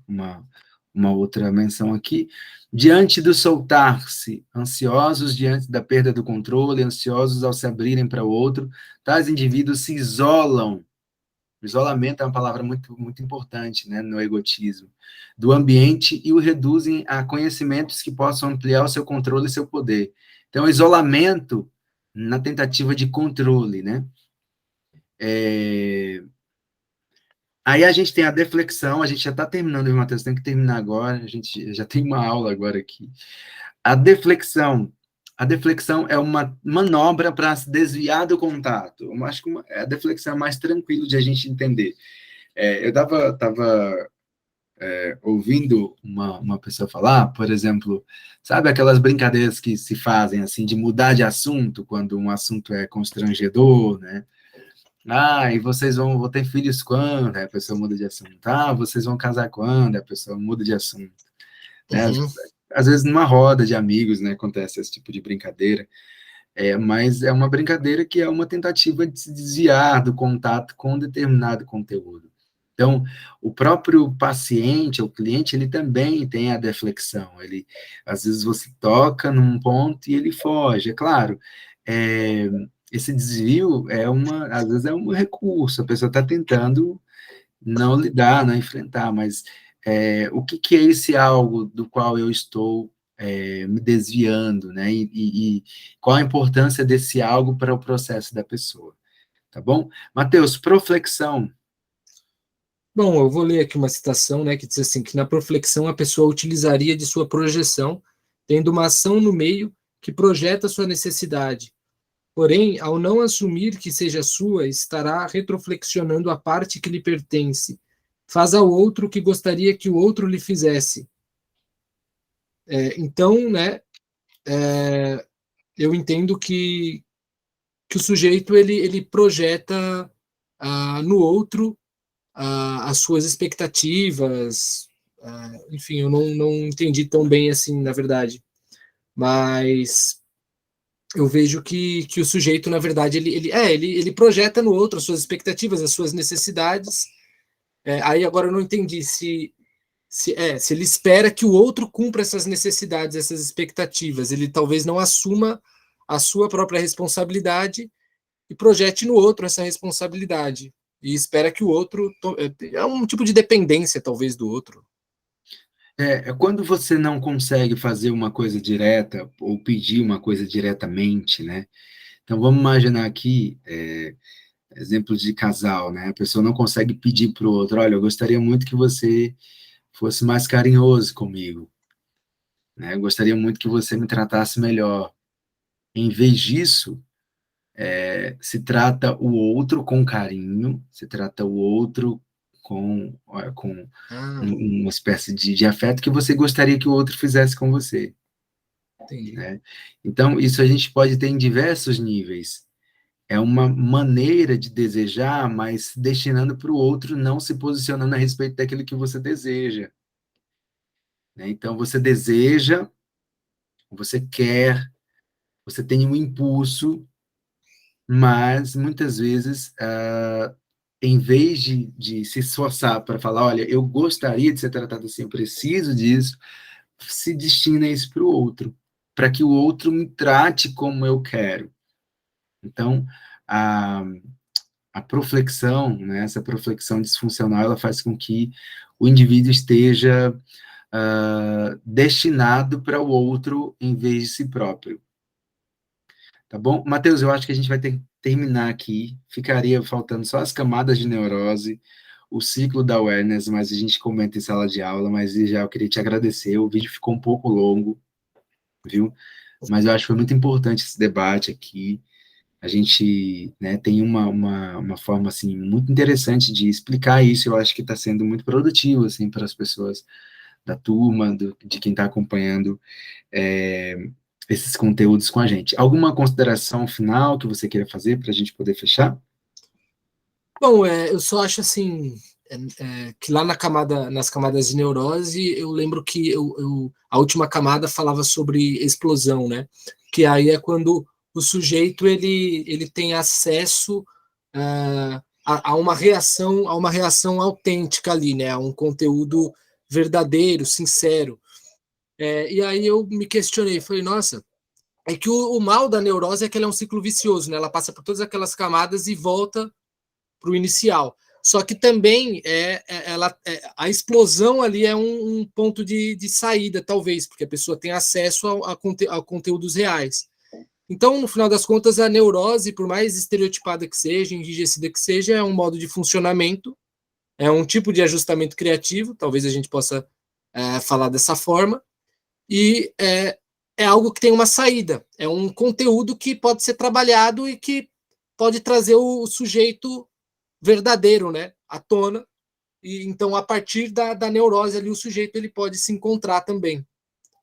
A: uma outra menção aqui. Diante do soltar-se, ansiosos diante da perda do controle, ansiosos ao se abrirem para o outro, tais indivíduos se isolam. O isolamento é uma palavra muito, muito importante, né, no egotismo, do ambiente e o reduzem a conhecimentos que possam ampliar o seu controle e seu poder. Então, isolamento na tentativa de controle, né? Aí a gente tem a deflexão, a gente já está terminando, Matheus, tem que terminar agora, a gente já tem uma aula agora aqui. A deflexão é uma manobra para se desviar do contato. Eu acho que a deflexão é mais tranquilo de a gente entender. Eu estava ouvindo uma pessoa falar, por exemplo, sabe aquelas brincadeiras que se fazem, assim, de mudar de assunto, quando um assunto é constrangedor, né? E vocês vão ter filhos quando? Aí a pessoa muda de assunto. Vocês vão casar quando? Aí a pessoa muda de assunto. Né?
B: Uhum.
A: Às vezes, numa roda de amigos, né, acontece esse tipo de brincadeira. Mas é uma brincadeira que é uma tentativa de se desviar do contato com determinado conteúdo. Então, o próprio paciente, o cliente, ele também tem a deflexão. Às vezes você toca num ponto e ele foge. É claro, esse desvio às vezes é um recurso, a pessoa está tentando não lidar, não enfrentar, mas o que é esse algo do qual eu estou me desviando, né? E qual a importância desse algo para o processo da pessoa, tá bom? Mateus, proflexão.
B: Bom, eu vou ler aqui uma citação, né, que diz assim, que na proflexão a pessoa utilizaria de sua projeção, tendo uma ação no meio que projeta sua necessidade, Porém, ao não assumir que seja sua, estará retroflexionando a parte que lhe pertence. Faz ao outro o que gostaria que o outro lhe fizesse. Então, né, eu entendo que o sujeito ele projeta no outro as suas expectativas. Enfim, eu não entendi tão bem assim, na verdade. Mas eu vejo que o sujeito, na verdade, ele projeta no outro as suas expectativas, as suas necessidades. Aí agora eu não entendi se ele espera que o outro cumpra essas necessidades, essas expectativas. Ele talvez não assuma a sua própria responsabilidade e projete no outro essa responsabilidade. E espera que o outro. É um tipo de dependência, talvez, do outro.
A: Quando você não consegue fazer uma coisa direta ou pedir uma coisa diretamente, né? Então, vamos imaginar aqui, exemplos de casal, né? A pessoa não consegue pedir para o outro, olha, eu gostaria muito que você fosse mais carinhoso comigo, né? Eu gostaria muito que você me tratasse melhor. Em vez disso, se trata o outro com carinho, se trata o outro com uma espécie de afeto que você gostaria que o outro fizesse com você.
B: Entendi.
A: Né? Então, isso a gente pode ter em diversos níveis. É uma maneira de desejar, mas destinando para o outro, não se posicionando a respeito daquilo que você deseja. Né? Então, você deseja, você quer, você tem um impulso, mas muitas vezes, em vez de se esforçar para falar, olha, eu gostaria de ser tratado assim, eu preciso disso, se destina isso para o outro, para que o outro me trate como eu quero. Então, a proflexão, né, essa proflexão disfuncional, ela faz com que o indivíduo esteja destinado para o outro em vez de si próprio. Tá bom? Matheus, eu acho que a gente vai ter que terminar aqui. Ficaria faltando só as camadas de neurose, o ciclo da awareness, mas a gente comenta em sala de aula, mas já eu queria te agradecer. O vídeo ficou um pouco longo, viu? Mas eu acho que foi muito importante esse debate aqui. A gente, né, tem uma forma, assim, muito interessante de explicar isso. Eu acho que está sendo muito produtivo, assim, para as pessoas da turma, de quem está acompanhando esses conteúdos com a gente. Alguma consideração final que você queira fazer para a gente poder fechar?
B: Bom, eu só acho assim que lá nas camadas de neurose, eu lembro que a última camada falava sobre explosão, né? Que aí é quando o sujeito ele tem acesso a uma reação autêntica ali, né? A um conteúdo verdadeiro, sincero. E aí eu me questionei, falei, nossa, é que o mal da neurose é que ela é um ciclo vicioso, né? Ela passa por todas aquelas camadas e volta para o inicial. Só que também a explosão ali é um ponto de saída, talvez, porque a pessoa tem acesso a conteúdos reais. Então, no final das contas, a neurose, por mais estereotipada que seja, enrijecida que seja, é um modo de funcionamento, é um tipo de ajustamento criativo, talvez a gente possa falar dessa forma, e é algo que tem uma saída, é um conteúdo que pode ser trabalhado e que pode trazer o sujeito verdadeiro, né, à tona. E então, a partir da neurose ali, o sujeito ele pode se encontrar também.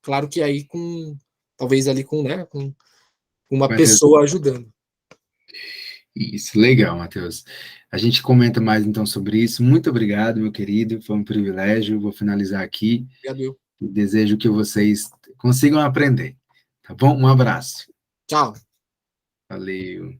B: Claro que aí talvez ali com uma
A: Matheus,
B: pessoa ajudando.
A: isso, legal, Matheus. A gente comenta mais então sobre isso. Muito obrigado, meu querido. Foi um privilégio. Vou finalizar aqui.
B: Obrigado.
A: Desejo que vocês consigam aprender. Tá bom? Um abraço.
B: Tchau.
A: Valeu.